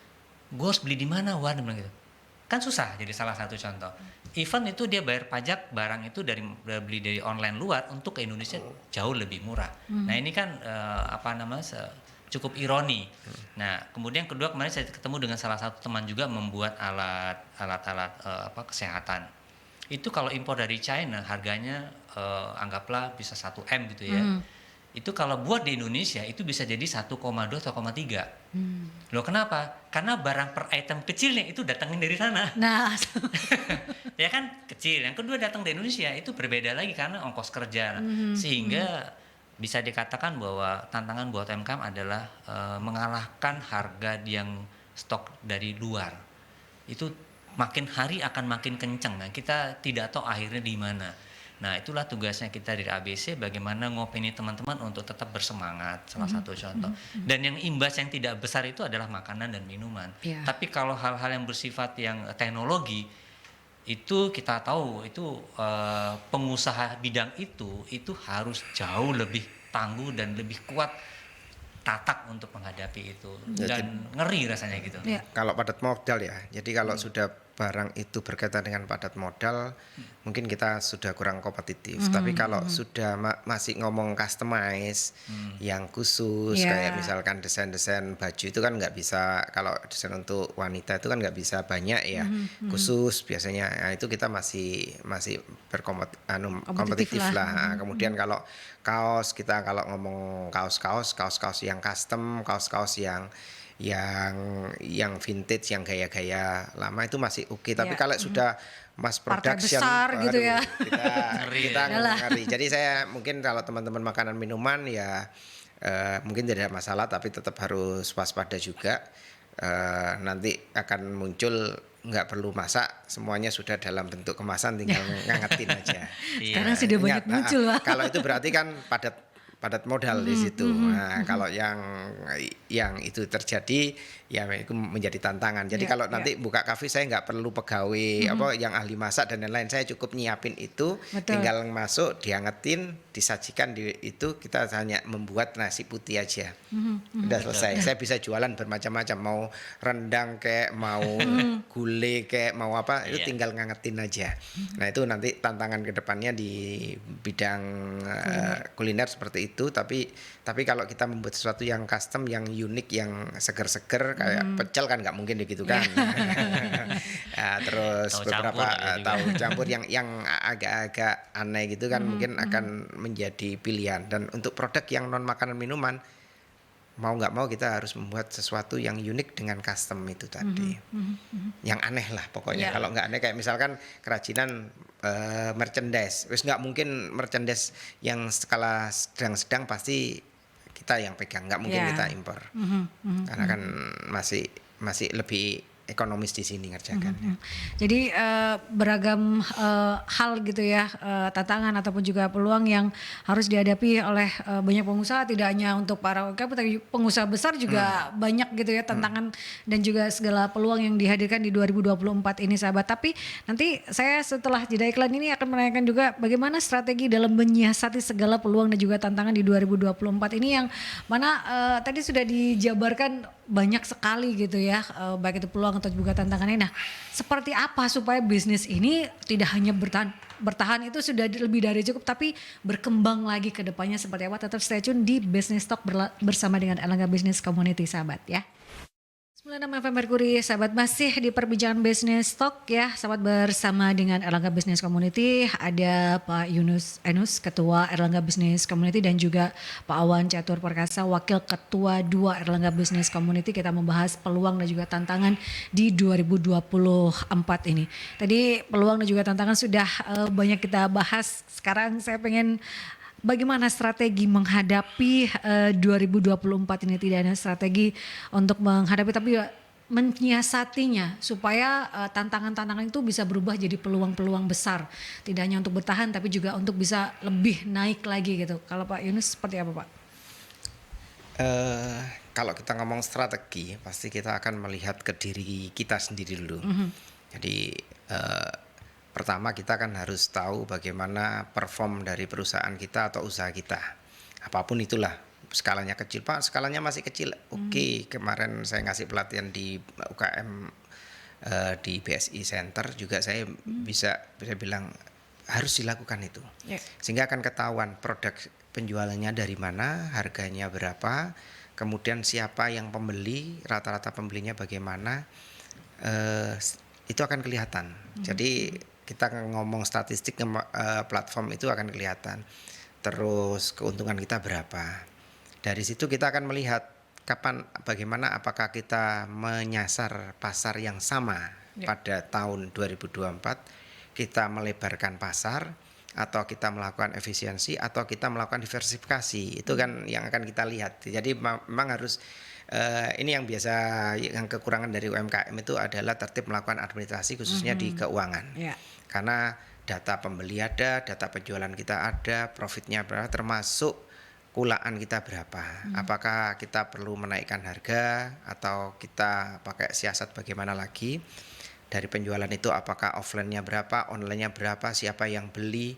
gue harus beli di mana, Wan, gitu kan susah. Jadi salah satu contoh, even itu dia bayar pajak barang itu dari beli dari online luar untuk ke Indonesia jauh lebih murah. Nah, ini kan cukup ironi. Nah, kemudian kedua, kemarin saya ketemu dengan salah satu teman juga membuat alat-alat kesehatan. Itu kalau impor dari China harganya anggaplah bisa 1M gitu ya. Itu kalau buat di Indonesia itu bisa jadi 1,2 atau 1,3. Loh, kenapa? Karena barang per item kecilnya itu datangin dari sana. Nah, ya kan kecil. Yang kedua datang dari Indonesia itu berbeda lagi karena ongkos kerja. Sehingga bisa dikatakan bahwa tantangan buat UMKM adalah mengalahkan harga yang stok dari luar. Itu makin hari akan makin kencang. Nah, kita tidak tahu akhirnya di mana. Nah, itulah tugasnya kita dari ABC, bagaimana ngopeni teman-teman untuk tetap bersemangat, salah satu contoh. Dan yang imbas yang tidak besar itu adalah makanan dan minuman. Tapi kalau hal-hal yang bersifat yang teknologi, itu kita tahu itu pengusaha bidang itu harus jauh lebih tangguh dan lebih kuat tatak untuk menghadapi itu. Dan ngeri rasanya gitu. Kalau padat modal ya, jadi kalau sudah barang itu berkaitan dengan padat modal, mungkin kita sudah kurang kompetitif. Tapi kalau sudah masih ngomong customize, yang khusus, kayak misalkan desain-desain baju itu kan nggak bisa, kalau desain untuk wanita itu kan nggak bisa banyak ya, khusus biasanya. Nah, itu kita masih kompetitif lah. Kemudian kalau kaos, kita kalau ngomong kaos-kaos yang custom, kaos-kaos yang vintage, yang gaya-gaya lama itu masih oke. Tapi kalau sudah mass production besar gitu ya, kita ngeri. Jadi saya mungkin kalau teman-teman makanan minuman ya mungkin tidak ada masalah, tapi tetap harus waspada juga. Nanti akan muncul nggak perlu masak, semuanya sudah dalam bentuk kemasan, tinggal ngangetin aja. Sekarang Iya. sudah banyak Ingat, muncul, Pak. kalau itu berarti kan padat modal di situ. Nah, kalau yang itu terjadi ya itu menjadi tantangan. Jadi Ya, kalau ya. nanti buka kafe saya nggak perlu pegawai apa yang ahli masak dan lain-lain. Saya cukup nyiapin itu, Betul. tinggal masuk, diangetin, disajikan itu kita hanya membuat nasi putih aja. Udah selesai. Saya bisa jualan bermacam-macam, mau rendang kayak mau gulai kayak mau apa, itu Iya. tinggal ngangetin aja. Nah, itu nanti tantangan kedepannya di bidang kuliner seperti itu, tapi kalau kita membuat sesuatu yang custom, yang unik, yang seger-seger kayak pecel kan nggak mungkin begitu kan. Nah, terus Tahu beberapa campur gitu tahu campur yang agak-agak aneh gitu kan mungkin akan menjadi pilihan. Dan untuk produk yang non makanan minuman, mau nggak mau kita harus membuat sesuatu yang unik dengan custom itu tadi, yang aneh lah pokoknya. Ya. Kalau nggak aneh kayak misalkan kerajinan merchandise, wis nggak mungkin merchandise yang skala sedang-sedang pasti kita yang pegang, nggak mungkin Ya. kita impor, karena kan masih lebih ekonomis di sini ngerjakannya. Jadi beragam hal gitu ya, tantangan ataupun juga peluang yang harus dihadapi oleh banyak pengusaha, tidak hanya untuk para UMKM tapi pengusaha besar juga banyak gitu ya tantangan dan juga segala peluang yang dihadirkan di 2024 ini sahabat. Tapi nanti saya setelah jeda iklan ini akan menanyakan juga bagaimana strategi dalam menyiasati segala peluang dan juga tantangan di 2024 ini yang mana tadi sudah dijabarkan banyak sekali gitu ya, baik itu peluang atau juga tantangannya. Nah, seperti apa supaya bisnis ini tidak hanya bertahan itu sudah lebih dari cukup, tapi berkembang lagi ke depannya seperti apa? Tetap stay tune di Business Talk bersama dengan Erlangga Business Community sahabat ya. 96 FM Mercury, sahabat masih di perbincangan Business Talk ya, sahabat bersama dengan Erlangga Business Community. Ada Pak Yunus Enus, Ketua Erlangga Business Community dan juga Pak Awan Catur Perkasa, Wakil Ketua 2 Erlangga Business Community. Kita membahas peluang dan juga tantangan di 2024 ini. Tadi peluang dan juga tantangan sudah banyak kita bahas. Sekarang saya pengen bagaimana strategi menghadapi 2024 ini, tidak hanya strategi untuk menghadapi tapi juga menyiasatinya supaya tantangan-tantangan itu bisa berubah jadi peluang-peluang besar, tidak hanya untuk bertahan tapi juga untuk bisa lebih naik lagi gitu. Kalau Pak Yunus seperti apa Pak? Kalau kita ngomong strategi, pasti kita akan melihat ke diri kita sendiri dulu. Jadi pertama kita kan harus tahu bagaimana perform dari perusahaan kita atau usaha kita. Apapun itulah, skalanya kecil, Pak, skalanya masih kecil. Oke, kemarin saya ngasih pelatihan di UKM di BSI Center juga saya bisa bilang harus dilakukan itu. Yeah. Sehingga akan ketahuan produk penjualannya dari mana, harganya berapa, kemudian siapa yang pembeli, rata-rata pembelinya bagaimana, itu akan kelihatan. Jadi kita ngomong statistik platform itu akan kelihatan. Terus keuntungan kita berapa. Dari situ kita akan melihat bagaimana apakah kita menyasar pasar yang sama pada tahun 2024, kita melebarkan pasar atau kita melakukan efisiensi atau kita melakukan diversifikasi. Itu kan yang akan kita lihat. Jadi memang harus ini yang biasa, yang kekurangan dari UMKM itu adalah tertib melakukan administrasi khususnya di keuangan. Yeah. Karena data pembeli ada, data penjualan kita ada, profitnya berapa, termasuk kulaan kita berapa. Apakah kita perlu menaikkan harga atau kita pakai siasat bagaimana lagi. Dari penjualan itu apakah offline-nya berapa, online-nya berapa, siapa yang beli,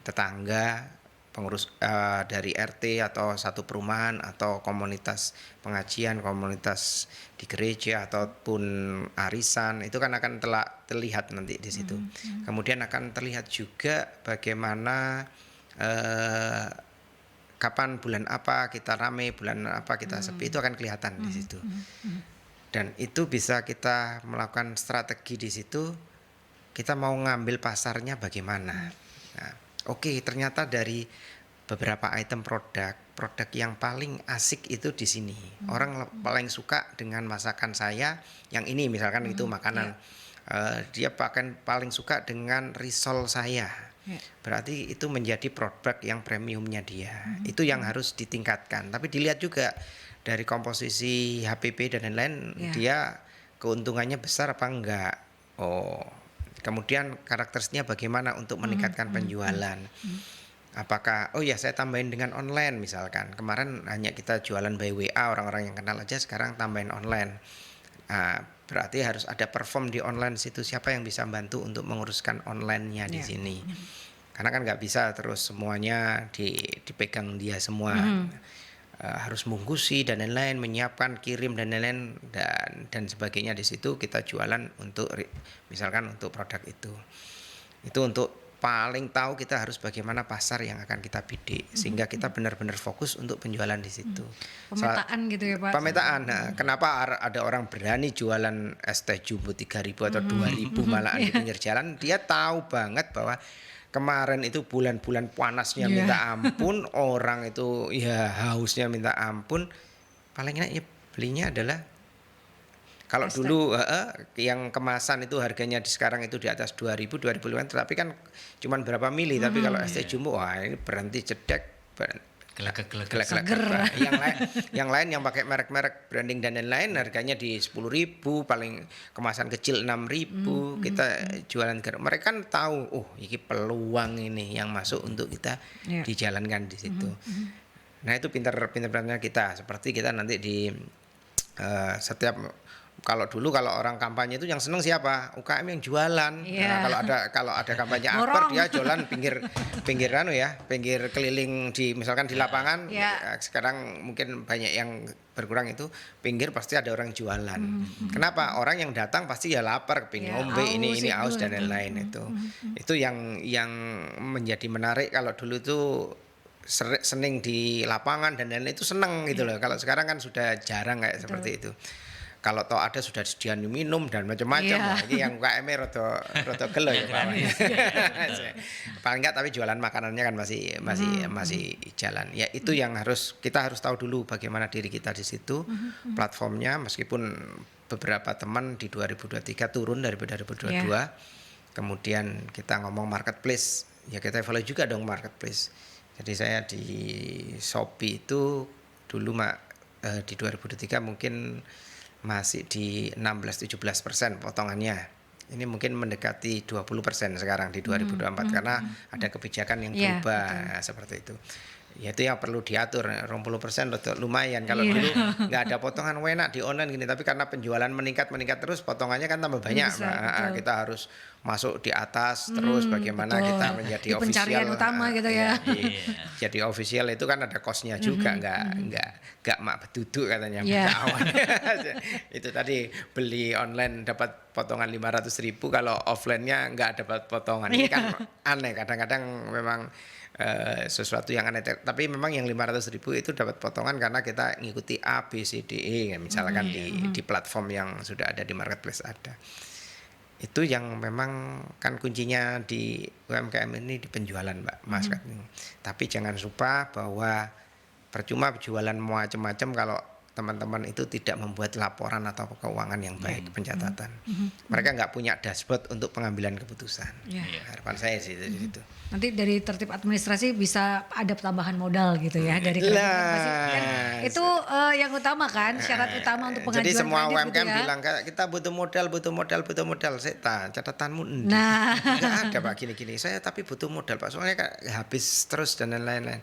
tetangga, pengurus dari RT atau satu perumahan atau komunitas pengajian, komunitas di gereja ataupun arisan, itu kan akan terlihat nanti di situ. Kemudian akan terlihat juga bagaimana kapan bulan apa kita rame, bulan apa kita sepi, itu akan kelihatan di situ. Dan itu bisa kita melakukan strategi di situ. Kita mau ngambil pasarnya bagaimana. Nah, oke, ternyata dari beberapa item produk yang paling asik itu di sini. Orang paling suka dengan masakan saya yang ini, misalkan itu makanan. Dia paling suka dengan risol saya. Berarti itu menjadi produk yang premiumnya dia. Itu yang harus ditingkatkan. Tapi dilihat juga dari komposisi HPP dan lain-lain, dia keuntungannya besar apa enggak. Oh, kemudian karakteristiknya bagaimana untuk meningkatkan penjualan? Apakah, oh ya saya tambahin dengan online misalkan. Kemarin hanya kita jualan by WA, orang-orang yang kenal aja, sekarang tambahin online. Berarti harus ada perform di online situ. Siapa yang bisa bantu untuk menguruskan online-nya di sini? Karena kan nggak bisa terus semuanya dipegang dia semua. Harus mengungkusi dan lain-lain, menyiapkan, kirim dan lain-lain dan sebagainya. Di situ kita jualan untuk misalkan untuk produk itu. Itu untuk paling tahu kita harus bagaimana pasar yang akan kita bidik sehingga kita benar-benar fokus untuk penjualan di situ. Pemetaan gitu ya Pak. Pemetaan. Nah, kenapa ada orang berani jualan es teh jumbo 3.000 atau 2.000 malah di pinggir jalan? Dia tahu banget bahwa kemarin itu bulan-bulan panasnya minta ampun, orang itu ya hausnya minta ampun. Paling enak ya belinya adalah kalau dulu yang kemasan itu harganya sekarang itu di atas 2.000, 2.500, tetapi kan cuman berapa mili. Tapi kalau es teh jumbo, wah ini berhenti cedek, Gelek-gelek. yang lain yang pakai merek-merek branding dan lain-lain harganya di 10.000, paling kemasan kecil 6.000. Kita jualan mereka kan tahu, oh ini peluang ini yang masuk untuk kita dijalankan di situ. Nah itu pintar-pintarnya kita. Seperti kita nanti di setiap, kalau dulu kalau orang kampanye itu yang seneng siapa? UKM yang jualan. Nah, kalau ada kampanye akbar, dia jualan pinggir keliling misalkan di lapangan. Sekarang mungkin banyak yang berkurang itu pinggir pasti ada orang jualan. Kenapa? Orang yang datang pasti ya lapar, kepingin ngombe ini aus dan lain-lain itu. Itu yang menjadi menarik. Kalau dulu itu seneng di lapangan dan lain-lain itu seneng gitu loh. Kalau sekarang kan sudah jarang kayak seperti itu. Kalau toh ada sudah disediakan minum dan macam-macam. Nah, ini yang UKM rada gelo ya Pak. Paling enggak tapi jualan makanannya kan masih jalan. Ya itu yang kita harus tahu dulu bagaimana diri kita di situ. Platformnya meskipun beberapa teman di 2023 turun dari 2022. Kemudian kita ngomong marketplace, ya kita evaluasi juga dong marketplace. Jadi saya di Shopee itu dulu di 2023 mungkin masih di 16-17% potongannya. Ini mungkin mendekati 20% sekarang di 2024 karena ada kebijakan yang berubah seperti itu. Ya itu yang perlu diatur. 20% lumayan. Kalau dulu nggak ada potongan enak di online gini, tapi karena penjualan meningkat terus, potongannya kan tambah banyak. Kita harus masuk di atas terus bagaimana kita menjadi di pencarian official utama gitu ya. Jadi official itu kan ada cost-nya juga, nggak mak beduduk katanya. Itu tadi beli online dapat potongan 500.000, kalau offline-nya nggak dapat potongan. Ini kan aneh, kadang-kadang memang sesuatu yang aneh. Tapi memang yang 500.000 itu dapat potongan karena kita ngikuti A, B, C, D, E misalkan di platform yang sudah ada di marketplace ada. Itu yang memang kan kuncinya di UMKM ini di penjualan Mbak Mas. Tapi jangan lupa bahwa percuma jualan macam-macam kalau teman-teman itu tidak membuat laporan atau keuangan yang baik, pencatatan. Mereka nggak punya dashboard untuk pengambilan keputusan. Harapan saya sih itu. Nanti dari tertib administrasi bisa ada tambahan modal gitu ya dari kan itu yang utama kan, syarat utama untuk pengajuan kredit. Jadi semua UMKM gitu ya. bilang kita butuh modal. Catatanmu nggak ada Pak gini-gini. Saya tapi butuh modal Pak, soalnya habis terus dan lain-lain.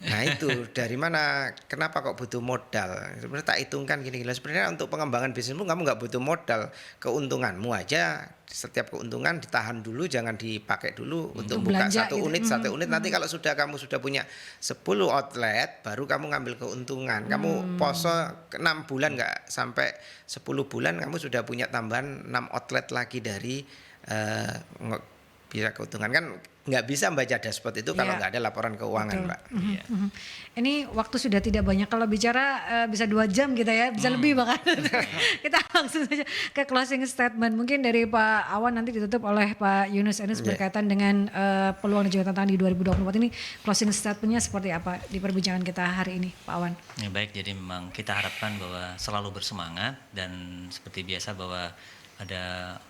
Nah itu dari mana? Kenapa kok butuh modal? Sebenarnya tak hitungkan gini-gini. Sebenarnya untuk pengembangan bisnismu kamu nggak butuh modal. Keuntunganmu aja, setiap keuntungan ditahan dulu, jangan dipakai dulu untuk buka satu unit. Nanti kalau kamu sudah punya 10 outlet, baru kamu ngambil keuntungan. Kamu poso 6 bulan nggak sampai 10 bulan, kamu sudah punya tambahan 6 outlet lagi dari bisa keuntungan. Kan nggak bisa membaca dashboard itu kalau nggak ada laporan keuangan. Betul. Mbak. Ini waktu sudah tidak banyak, kalau bicara bisa 2 jam kita ya, bisa lebih bahkan. Kita langsung saja ke closing statement. Mungkin dari Pak Awan nanti ditutup oleh Pak Yunus Enis berkaitan dengan peluang dan juga tantangan di 2024 ini. Closing statementnya seperti apa di perbincangan kita hari ini Pak Awan? Ya baik, jadi memang kita harapkan bahwa selalu bersemangat dan seperti biasa bahwa ada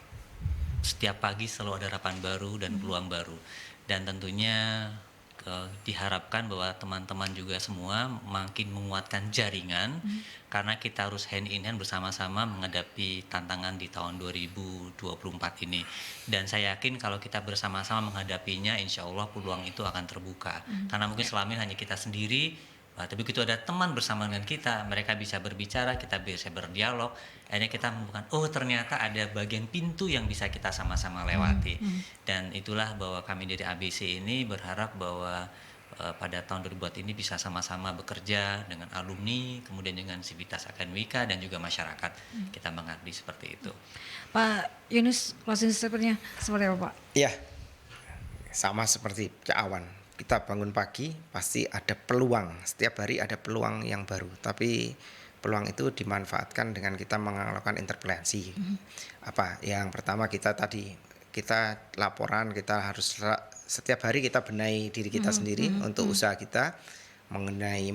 setiap pagi selalu ada harapan baru dan peluang baru, dan tentunya diharapkan bahwa teman-teman juga semua makin menguatkan jaringan karena kita harus hand in hand bersama-sama menghadapi tantangan di tahun 2024 ini. Dan saya yakin kalau kita bersama-sama menghadapinya, insya Allah peluang itu akan terbuka. Karena mungkin selama ini hanya kita sendiri, tapi begitu ada teman bersama dengan kita, mereka bisa berbicara, kita bisa berdialog, akhirnya kita menemukan, oh ternyata ada bagian pintu yang bisa kita sama-sama lewati. Dan itulah bahwa kami dari ABC ini berharap bahwa pada tahun 2024 ini bisa sama-sama bekerja dengan alumni, kemudian dengan sivitas akademika dan juga masyarakat. Kita mengabdi seperti itu. Pak Yunus, closing statement-nya seperti apa Pak? Iya, sama seperti Cak Awan. Kita bangun pagi pasti ada peluang, setiap hari ada peluang yang baru. Tapi peluang itu dimanfaatkan dengan kita melakukan interpelasi. Apa? Yang pertama kita laporan, kita harus setiap hari kita benahi diri kita sendiri untuk usaha kita mengenai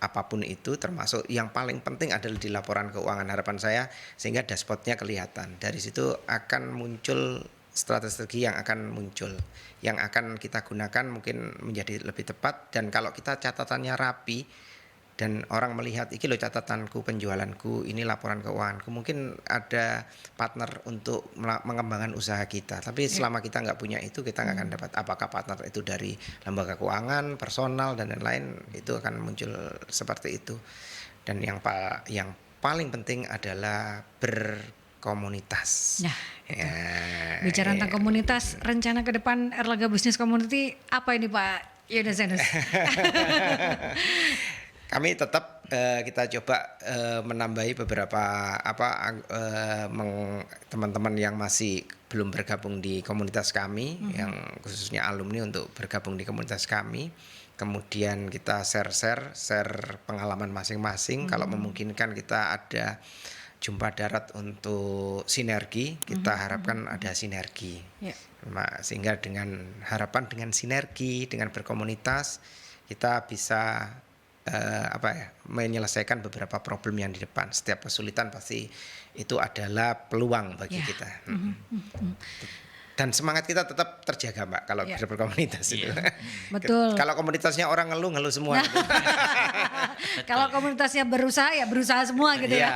apapun itu, termasuk yang paling penting adalah di laporan keuangan. Harapan saya sehingga dashboardnya kelihatan. Dari situ akan muncul strategi yang akan muncul, yang akan kita gunakan mungkin menjadi lebih tepat. Dan kalau kita catatannya rapi dan orang melihat, iki loh catatanku, penjualanku, ini laporan keuanganku, mungkin ada partner untuk mengembangkan usaha kita. Tapi selama kita nggak punya itu, kita nggak akan dapat. Apakah partner itu dari lembaga keuangan, personal dan lain-lain, itu akan muncul seperti itu. Dan yang paling penting adalah berkomunitas. Nah, bicara tentang komunitas, rencana ke depan Erlangga Business Community apa ini Pak Yunus? Kami tetap kita coba menambahi beberapa teman-teman yang masih belum bergabung di komunitas kami, yang khususnya alumni untuk bergabung di komunitas kami. Kemudian kita share pengalaman masing-masing. Kalau memungkinkan kita ada jumpa darat untuk sinergi, kita harapkan ada sinergi. Sehingga dengan harapan dengan sinergi, dengan berkomunitas, kita bisa menyelesaikan beberapa problem yang di depan. Setiap kesulitan pasti itu adalah peluang bagi kita. Dan semangat kita tetap terjaga Mbak kalau berkomunitas itu. Betul. Kalau komunitasnya orang ngeluh semua. Kalau komunitasnya berusaha ya berusaha semua gitu ya.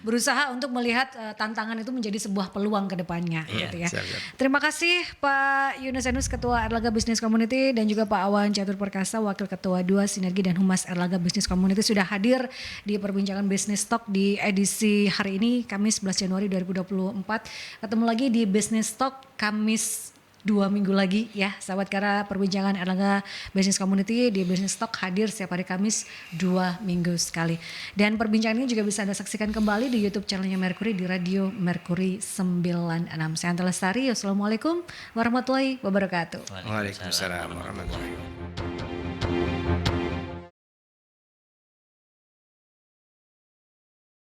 Berusaha untuk melihat tantangan itu menjadi sebuah peluang ke depannya gitu ya. Siap. Terima kasih Pak Yunus Enus, Ketua Erlangga Business Community, dan juga Pak Awan Catur Perkasa, Wakil Ketua 2 Sinergi dan Humas Erlangga Business Community sudah hadir di perbincangan Business Talk di edisi hari ini, Kamis 11 Januari 2024. Ketemu lagi di Business Talk Kamis 2 minggu lagi ya sahabat, karena perbincangan Erlangga Business Community di Business Talk hadir setiap hari Kamis 2 minggu sekali. Dan perbincangan ini juga bisa Anda saksikan kembali di YouTube channelnya Mercury di Radio Mercury 96. Saya Anta Lestari, wassalamualaikum warahmatullahi wabarakatuh. Waalaikumsalam warahmatullahi wabarakatuh.